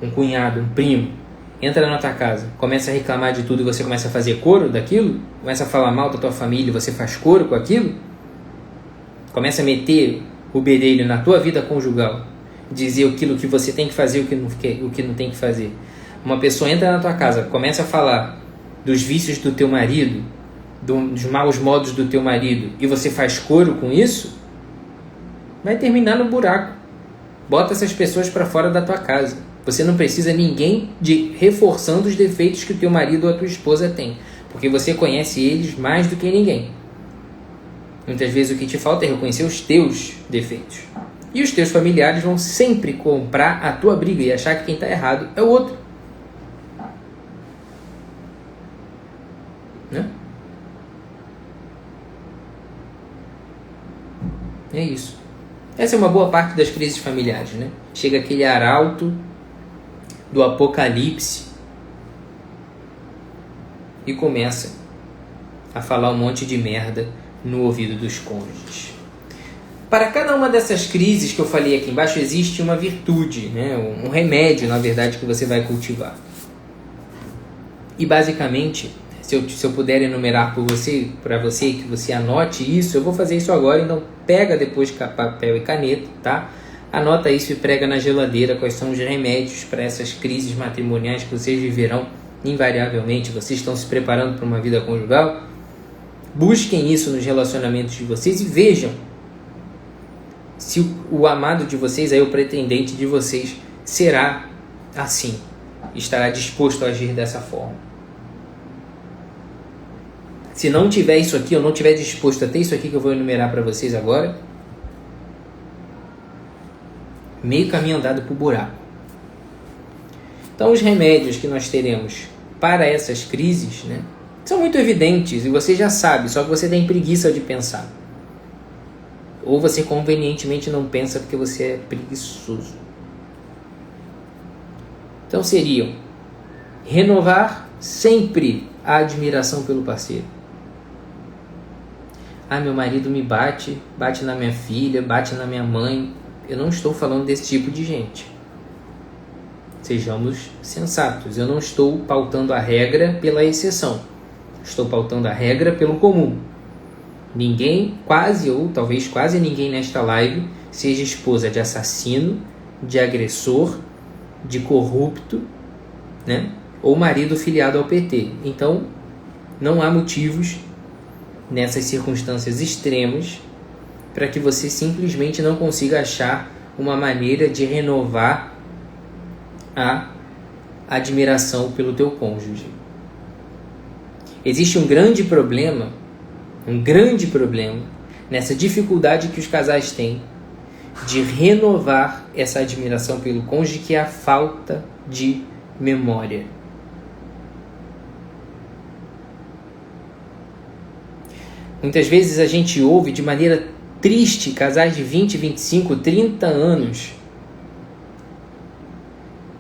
um cunhado, um primo, entra na tua casa, começa a reclamar de tudo e você começa a fazer coro daquilo, começa a falar mal da tua família e você faz coro com aquilo, começa a meter o bedelho na tua vida conjugal, dizer aquilo que você tem que fazer e o que não tem que fazer. Uma pessoa entra na tua casa, começa a falar dos vícios do teu marido, dos maus modos do teu marido, e você faz coro com isso, vai terminar no buraco. Bota essas pessoas para fora da tua casa. Você não precisa ninguém reforçando os defeitos que o teu marido ou a tua esposa tem, porque você conhece eles mais do que ninguém. Muitas vezes o que te falta é reconhecer os teus defeitos. E os teus familiares vão sempre comprar a tua briga e achar que quem está errado é o outro. Né? É isso. Essa é uma boa parte das crises familiares, né? Chega aquele arauto do apocalipse e começa a falar um monte de merda no ouvido dos cônjuges. Para cada uma dessas crises que eu falei aqui embaixo existe uma virtude, né? Um remédio, na verdade, que você vai cultivar. E basicamente, se eu puder enumerar para você, que você anote isso, eu vou fazer isso agora, então pega depois papel e caneta, tá? Anota isso e prega na geladeira quais são os remédios para essas crises matrimoniais que vocês viverão invariavelmente. Vocês estão se preparando para uma vida conjugal? Busquem isso nos relacionamentos de vocês e vejam se o amado de vocês, aí o pretendente de vocês, será assim, estará disposto a agir dessa forma. Se não tiver isso aqui, ou não tiver disposto a ter isso aqui que eu vou enumerar para vocês agora, meio caminho andado para o buraco. Então, os remédios que nós teremos para essas crises, né, são muito evidentes e você já sabe, só que você tem preguiça de pensar. Ou você convenientemente não pensa porque você é preguiçoso. Então, seriam renovar sempre a admiração pelo parceiro. Ah, meu marido me bate na minha filha, bate na minha mãe. Eu não estou falando desse tipo de gente. Sejamos sensatos. Eu não estou pautando a regra pela exceção. Estou pautando a regra pelo comum. Ninguém, quase ou talvez quase ninguém nesta live, seja esposa de assassino, de agressor, de corrupto, né? Ou marido filiado ao PT. Então, não há motivos nessas circunstâncias extremas para que você simplesmente não consiga achar uma maneira de renovar a admiração pelo teu cônjuge. Existe um grande problema nessa dificuldade que os casais têm de renovar essa admiração pelo cônjuge, que é a falta de memória. Muitas vezes a gente ouve de maneira triste casais de 20, 25, 30 anos,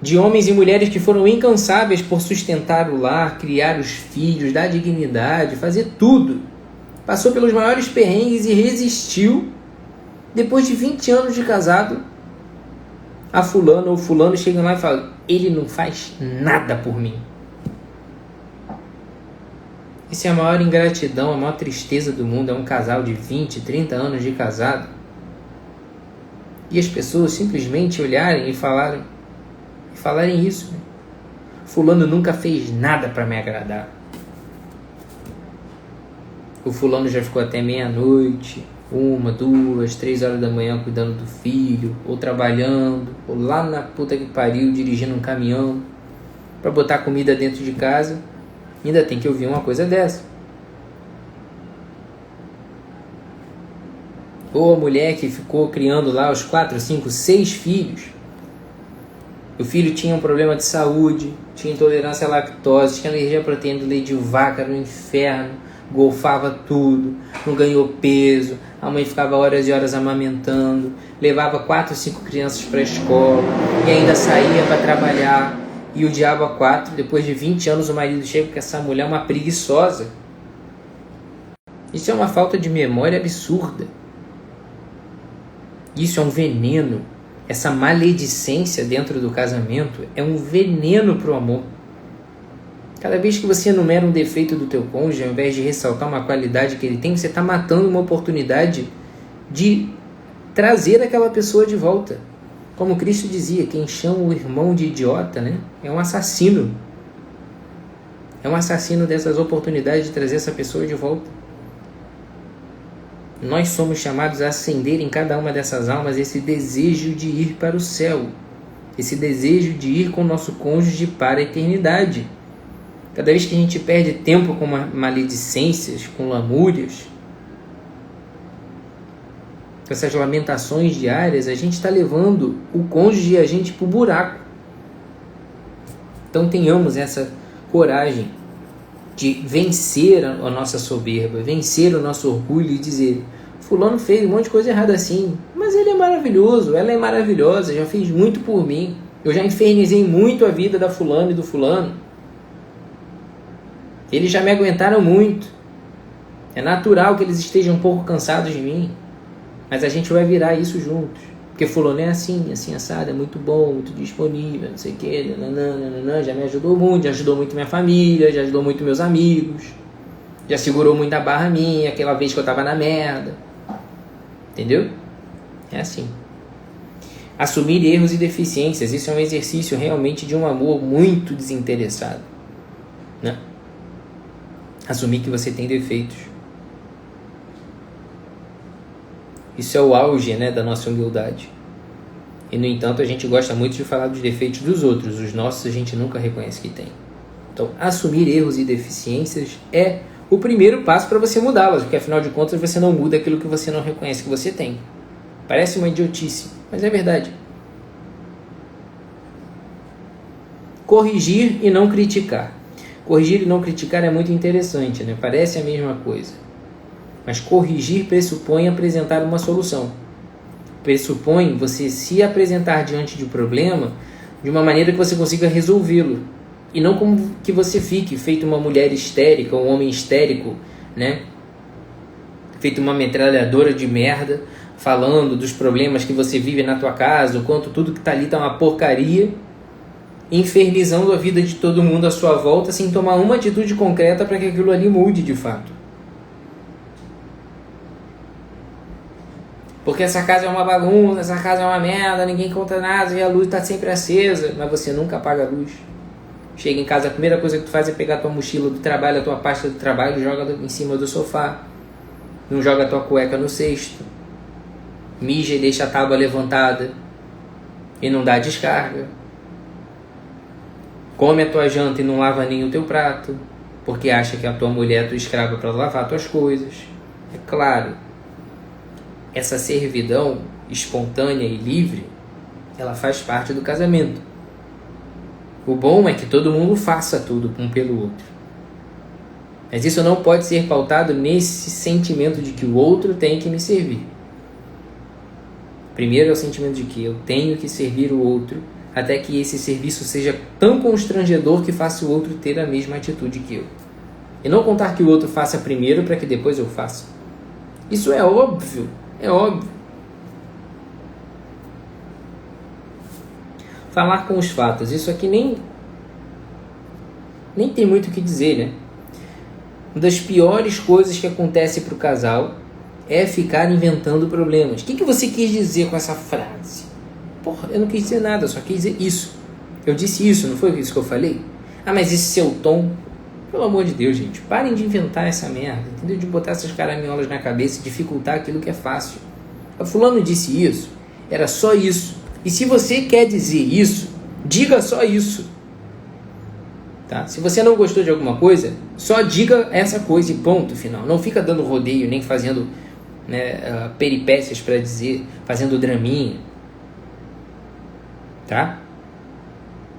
de homens e mulheres que foram incansáveis por sustentar o lar, criar os filhos, dar dignidade, fazer tudo. Passou pelos maiores perrengues e resistiu. Depois de 20 anos de casado, a fulano ou fulano chegam lá e falam: ele não faz nada por mim. Isso é a maior ingratidão, a maior tristeza do mundo. É um casal de 20, 30 anos de casado e as pessoas simplesmente olharem e falarem isso. Fulano nunca fez nada para me agradar. O fulano já ficou até meia-noite, 1, 2, 3 horas da manhã cuidando do filho, ou trabalhando, ou lá na puta que pariu dirigindo um caminhão para botar comida dentro de casa. Ainda tem que ouvir uma coisa dessa. Ou a mulher que ficou criando lá os 4, 5, 6 filhos. O filho tinha um problema de saúde, tinha intolerância à lactose, tinha alergia à proteína do leite de vaca, no inferno, golfava tudo, não ganhou peso, a mãe ficava horas e horas amamentando, levava 4, 5 crianças para a escola e ainda saía para trabalhar. E o diabo a 4, depois de 20 anos o marido chega com essa mulher uma preguiçosa. Isso é uma falta de memória absurda. Isso é um veneno. Essa maledicência dentro do casamento é um veneno para o amor. Cada vez que você enumera um defeito do teu cônjuge, ao invés de ressaltar uma qualidade que ele tem, você está matando uma oportunidade de trazer aquela pessoa de volta. Como Cristo dizia, quem chama o irmão de idiota, né, é um assassino. É um assassino dessas oportunidades de trazer essa pessoa de volta. Nós somos chamados a acender em cada uma dessas almas esse desejo de ir para o céu. Esse desejo de ir com o nosso cônjuge para a eternidade. Cada vez que a gente perde tempo com maledicências, com lamúrias, com essas lamentações diárias, a gente está levando o cônjuge e a gente para o buraco. Então tenhamos essa coragem de vencer a nossa soberba, vencer o nosso orgulho e dizer: fulano fez um monte de coisa errada assim, mas ele é maravilhoso, ela é maravilhosa, já fez muito por mim, eu já infernizei muito a vida da fulano e do fulano, eles já me aguentaram muito, é natural que eles estejam um pouco cansados de mim, mas a gente vai virar isso juntos. Porque fulano é assim, assim assado, é muito bom, muito disponível, não sei o que, já me ajudou muito, já ajudou muito minha família, já ajudou muito meus amigos, já segurou muito a barra minha, aquela vez que eu tava na merda. Entendeu? É assim. Assumir erros e deficiências, isso é um exercício realmente de um amor muito desinteressado, né? Assumir que você tem defeitos. Isso é o auge, né, da nossa humildade. E, no entanto, a gente gosta muito de falar dos defeitos dos outros. Os nossos a gente nunca reconhece que tem. Então, assumir erros e deficiências é o primeiro passo para você mudá-las. Porque, afinal de contas, você não muda aquilo que você não reconhece que você tem. Parece uma idiotice, mas é verdade. Corrigir e não criticar. Corrigir e não criticar é muito interessante, né? Parece a mesma coisa. Mas corrigir pressupõe apresentar uma solução. Pressupõe você se apresentar diante de um problema de uma maneira que você consiga resolvê-lo. E não como que você fique feito uma mulher histérica, um homem histérico, né? Feito uma metralhadora de merda, falando dos problemas que você vive na tua casa, o quanto tudo que está ali está uma porcaria, infernizando a vida de todo mundo à sua volta sem tomar uma atitude concreta para que aquilo ali mude de fato. Porque essa casa é uma bagunça, essa casa é uma merda, ninguém conta nada e a luz está sempre acesa, mas você nunca apaga a luz. Chega em casa, a primeira coisa que tu faz é pegar a tua mochila do trabalho, a tua pasta do trabalho e joga em cima do sofá. Não joga a tua cueca no cesto. Mija e deixa a tábua levantada e não dá descarga. Come a tua janta e não lava nem o teu prato, porque acha que a tua mulher é tua escrava para lavar tuas coisas. É claro essa servidão espontânea e livre, ela faz parte do casamento. O bom é que todo mundo faça tudo um pelo outro. Mas isso não pode ser pautado nesse sentimento de que o outro tem que me servir. Primeiro é o sentimento de que eu tenho que servir o outro, até que esse serviço seja tão constrangedor que faça o outro ter a mesma atitude que eu. E não contar que o outro faça primeiro para que depois eu faça. Isso é óbvio, é óbvio. Falar com os fatos, isso aqui nem tem muito o que dizer, né? Uma das piores coisas que acontece para o casal é ficar inventando problemas. O que você quis dizer com essa frase? Porra, eu não quis dizer nada, eu só quis dizer isso. Eu disse isso, não foi isso que eu falei? Ah, mas esse seu tom... Pelo amor de Deus, gente, parem de inventar essa merda, entendeu? De botar essas caraminholas na cabeça e dificultar aquilo que é fácil. O fulano disse isso, era só isso. E se você quer dizer isso, diga só isso. Tá? Se você não gostou de alguma coisa, só diga essa coisa e ponto final. Não fica dando rodeio, nem fazendo peripécias para dizer, fazendo draminha. Tá?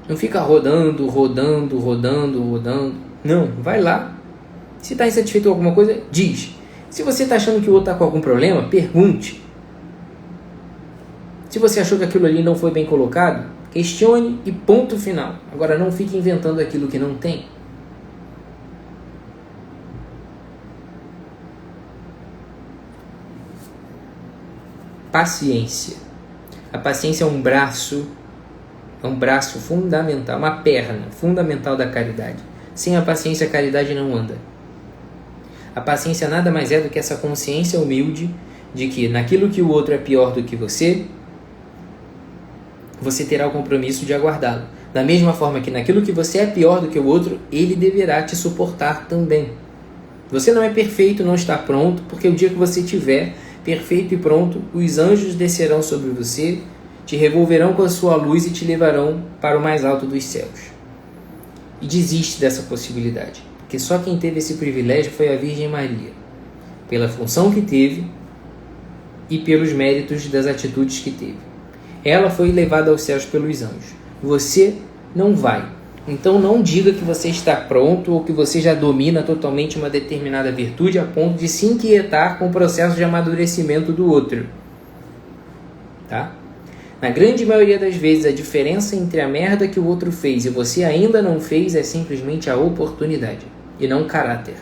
Não fica rodando. Não, vai lá. Se está insatisfeito com alguma coisa, diz. Se você está achando que o outro está com algum problema, pergunte. Se você achou que aquilo ali não foi bem colocado, questione e ponto final. Agora não fique inventando aquilo que não tem. Paciência. A paciência é um braço fundamental, uma perna fundamental da caridade. Sem a paciência, a caridade não anda. A paciência nada mais é do que essa consciência humilde de que naquilo que o outro é pior do que você terá o compromisso de aguardá-lo. Da mesma forma que naquilo que você é pior do que o outro, ele deverá te suportar também. Você não é perfeito, não está pronto, porque o dia que você estiver perfeito e pronto, os anjos descerão sobre você, te revolverão com a sua luz e te levarão para o mais alto dos céus. E desiste dessa possibilidade, porque só quem teve esse privilégio foi a Virgem Maria, pela função que teve e pelos méritos das atitudes que teve. Ela foi levada aos céus pelos anjos. Você não vai. Então não diga que você está pronto ou que você já domina totalmente uma determinada virtude a ponto de se inquietar com o processo de amadurecimento do outro. Tá? Na grande maioria das vezes, a diferença entre a merda que o outro fez e você ainda não fez é simplesmente a oportunidade e não o caráter.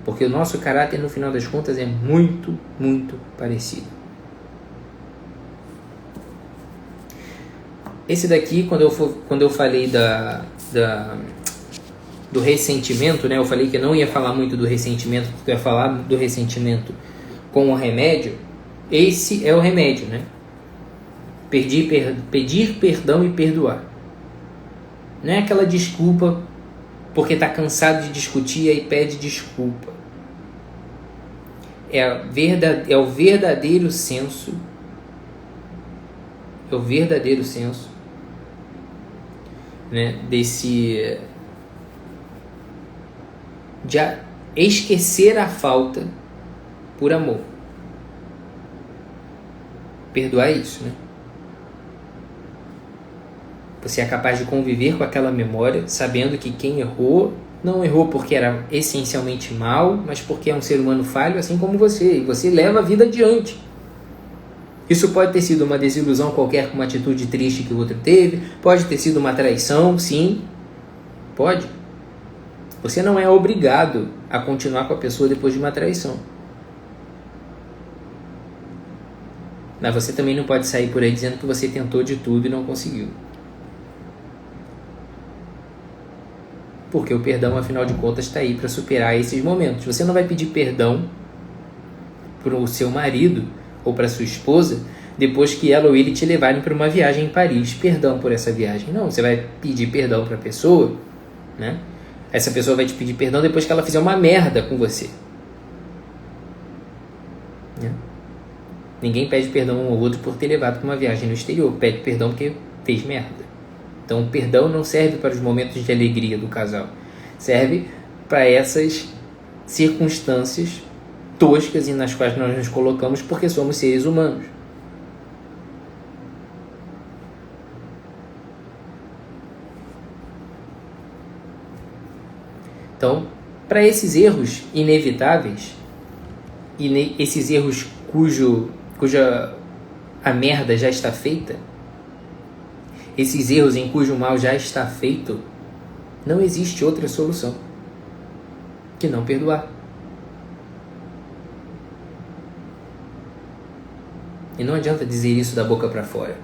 Porque o nosso caráter, no final das contas, é muito, muito parecido. Esse daqui, quando eu falei do ressentimento, né? Eu falei que eu não ia falar muito do ressentimento, porque eu ia falar do ressentimento com o remédio. Esse é o remédio, né? Pedir perdão e perdoar. Não é aquela desculpa porque está cansado de discutir e aí pede desculpa. É o verdadeiro senso. É o verdadeiro senso, né, de esquecer a falta por amor. Perdoar isso, né? Você é capaz de conviver com aquela memória, sabendo que quem errou, não errou porque era essencialmente mal, mas porque é um ser humano falho, assim como você. E você leva a vida adiante. Isso pode ter sido uma desilusão qualquer com uma atitude triste que o outro teve, pode ter sido uma traição, sim, pode. Você não é obrigado a continuar com a pessoa depois de uma traição. Mas você também não pode sair por aí dizendo que você tentou de tudo e não conseguiu. Porque o perdão, afinal de contas, está aí para superar esses momentos. Você não vai pedir perdão para o seu marido ou para sua esposa depois que ela ou ele te levarem para uma viagem em Paris. Perdão por essa viagem. Não, você vai pedir perdão para a pessoa, né? Essa pessoa vai te pedir perdão depois que ela fizer uma merda com você. Né? Ninguém pede perdão um ao outro por ter levado para uma viagem no exterior. Pede perdão porque fez merda. Então, o perdão não serve para os momentos de alegria do casal. Serve para essas circunstâncias toscas e nas quais nós nos colocamos porque somos seres humanos. Então, para esses erros inevitáveis, esses erros cuja a merda já está feita, esses erros em cujo mal já está feito, não existe outra solução que não perdoar. E não adianta dizer isso da boca para fora.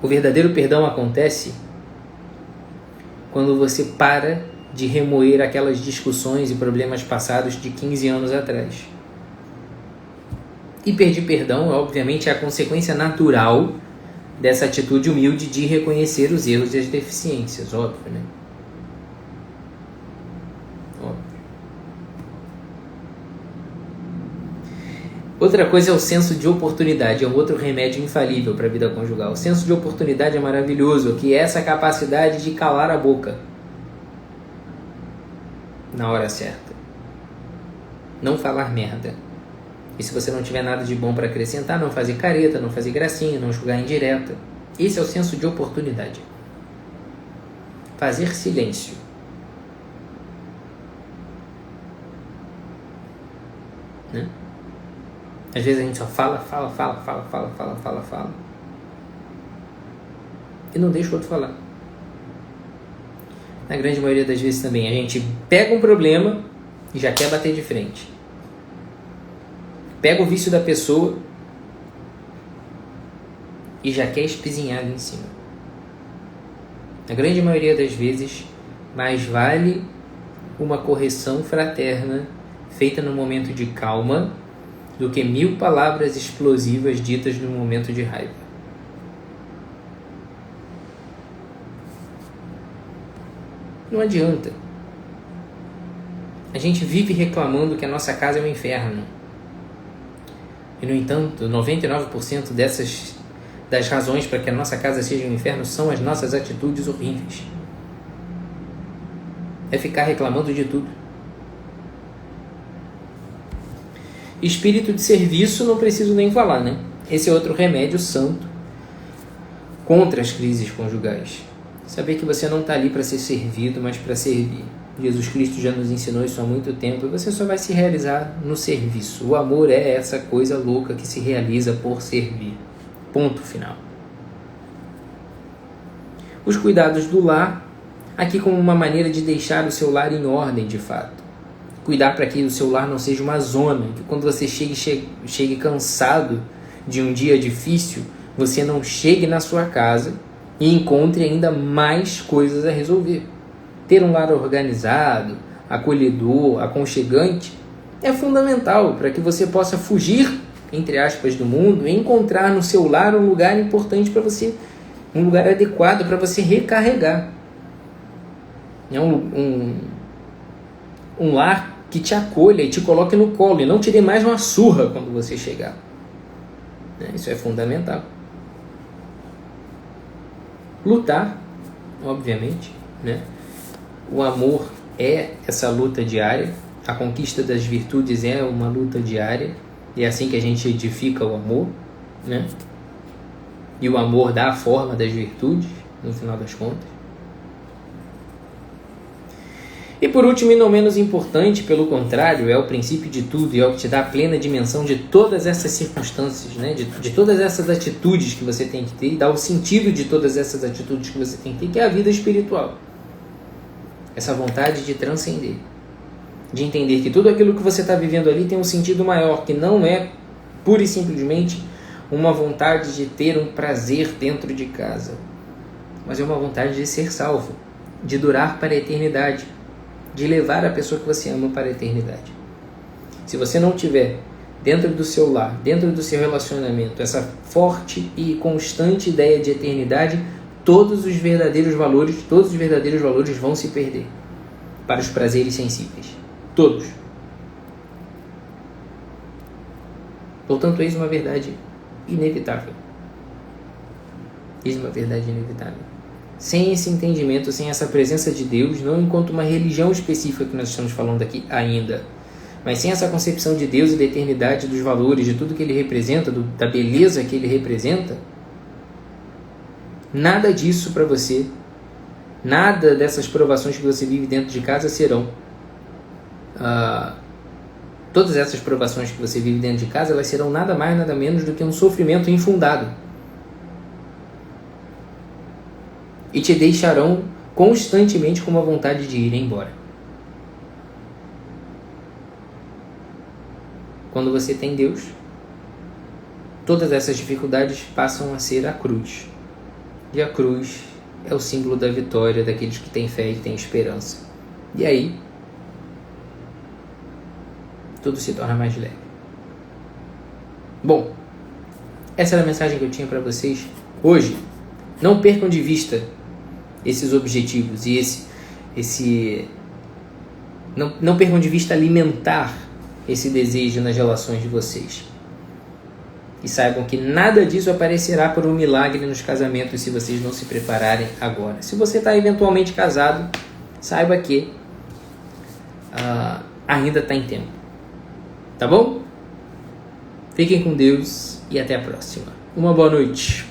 O verdadeiro perdão acontece quando você para de remoer aquelas discussões e problemas passados de 15 anos atrás. E pedir perdão, obviamente, é a consequência natural dessa atitude humilde de reconhecer os erros e as deficiências, óbvio, né? Óbvio. Outra coisa é o senso de oportunidade, é um outro remédio infalível para a vida conjugal. O senso de oportunidade é maravilhoso, que é essa capacidade de calar a boca na hora certa. Não falar merda. E se você não tiver nada de bom para acrescentar, não fazer careta, não fazer gracinha, não julgar indireta. Esse é o senso de oportunidade. Fazer silêncio. Né? Às vezes a gente só fala. E não deixa o outro falar. Na grande maioria das vezes também, a gente pega um problema e já quer bater de frente. Pega o vício da pessoa e já quer espizinhar ali em cima. Na grande maioria das vezes, mais vale uma correção fraterna feita no momento de calma do que 1000 palavras explosivas ditas no momento de raiva. Não adianta. A gente vive reclamando que a nossa casa é um inferno. E, no entanto, 99% das razões para que a nossa casa seja um inferno são as nossas atitudes horríveis. É ficar reclamando de tudo. Espírito de serviço, não preciso nem falar, né? Esse é outro remédio santo contra as crises conjugais. Saber que você não está ali para ser servido, mas para servir. Jesus Cristo já nos ensinou isso há muito tempo e você só vai se realizar no serviço. O amor é essa coisa louca que se realiza por servir. Ponto final. Os cuidados do lar, aqui como uma maneira de deixar o seu lar em ordem de fato. Cuidar para que o seu lar não seja uma zona, que quando você chegue cansado de um dia difícil, você não chegue na sua casa e encontre ainda mais coisas a resolver. Ter um lar organizado, acolhedor, aconchegante é fundamental para que você possa fugir, entre aspas, do mundo e encontrar no seu lar um lugar importante para você, um lugar adequado para você recarregar. É um lar que te acolha e te coloque no colo e não te dê mais uma surra quando você chegar. Isso é fundamental. Lutar, obviamente, né? O amor é essa luta diária, a conquista das virtudes é uma luta diária, e é assim que a gente edifica o amor, né? E o amor dá a forma das virtudes, no final das contas. E por último, e não menos importante, pelo contrário, é o princípio de tudo e é o que te dá a plena dimensão de todas essas circunstâncias, né? de todas essas atitudes que você tem que ter, e dá o sentido de todas essas atitudes que você tem que ter, que é a vida espiritual. Essa vontade de transcender, de entender que tudo aquilo que você está vivendo ali tem um sentido maior, que não é pura e simplesmente uma vontade de ter um prazer dentro de casa, mas é uma vontade de ser salvo, de durar para a eternidade, de levar a pessoa que você ama para a eternidade. Se você não tiver dentro do seu lar, dentro do seu relacionamento, essa forte e constante ideia de eternidade, todos os verdadeiros valores vão se perder para os prazeres sensíveis. Todos. Portanto, eis uma verdade inevitável. Eis uma verdade inevitável. sem esse entendimento, sem essa presença de Deus, não enquanto uma religião específica que nós estamos falando aqui ainda, mas sem essa concepção de Deus e da eternidade, dos valores, de tudo que Ele representa, da beleza que Ele representa, nada disso para você, nada dessas provações que você vive dentro de casa serão. Todas essas provações que você vive dentro de casa, elas serão nada mais, nada menos do que um sofrimento infundado. E te deixarão constantemente com uma vontade de ir embora. Quando você tem Deus, todas essas dificuldades passam a ser a cruz. E a cruz é o símbolo da vitória daqueles que têm fé e têm esperança. E aí, tudo se torna mais leve. Bom, essa era a mensagem que eu tinha para vocês hoje. Não percam de vista esses objetivos e não percam de vista alimentar esse desejo nas relações de vocês. E saibam que nada disso aparecerá por um milagre nos casamentos se vocês não se prepararem agora. Se você está eventualmente casado, saiba que ainda está em tempo. Tá bom? Fiquem com Deus e até a próxima. Uma boa noite.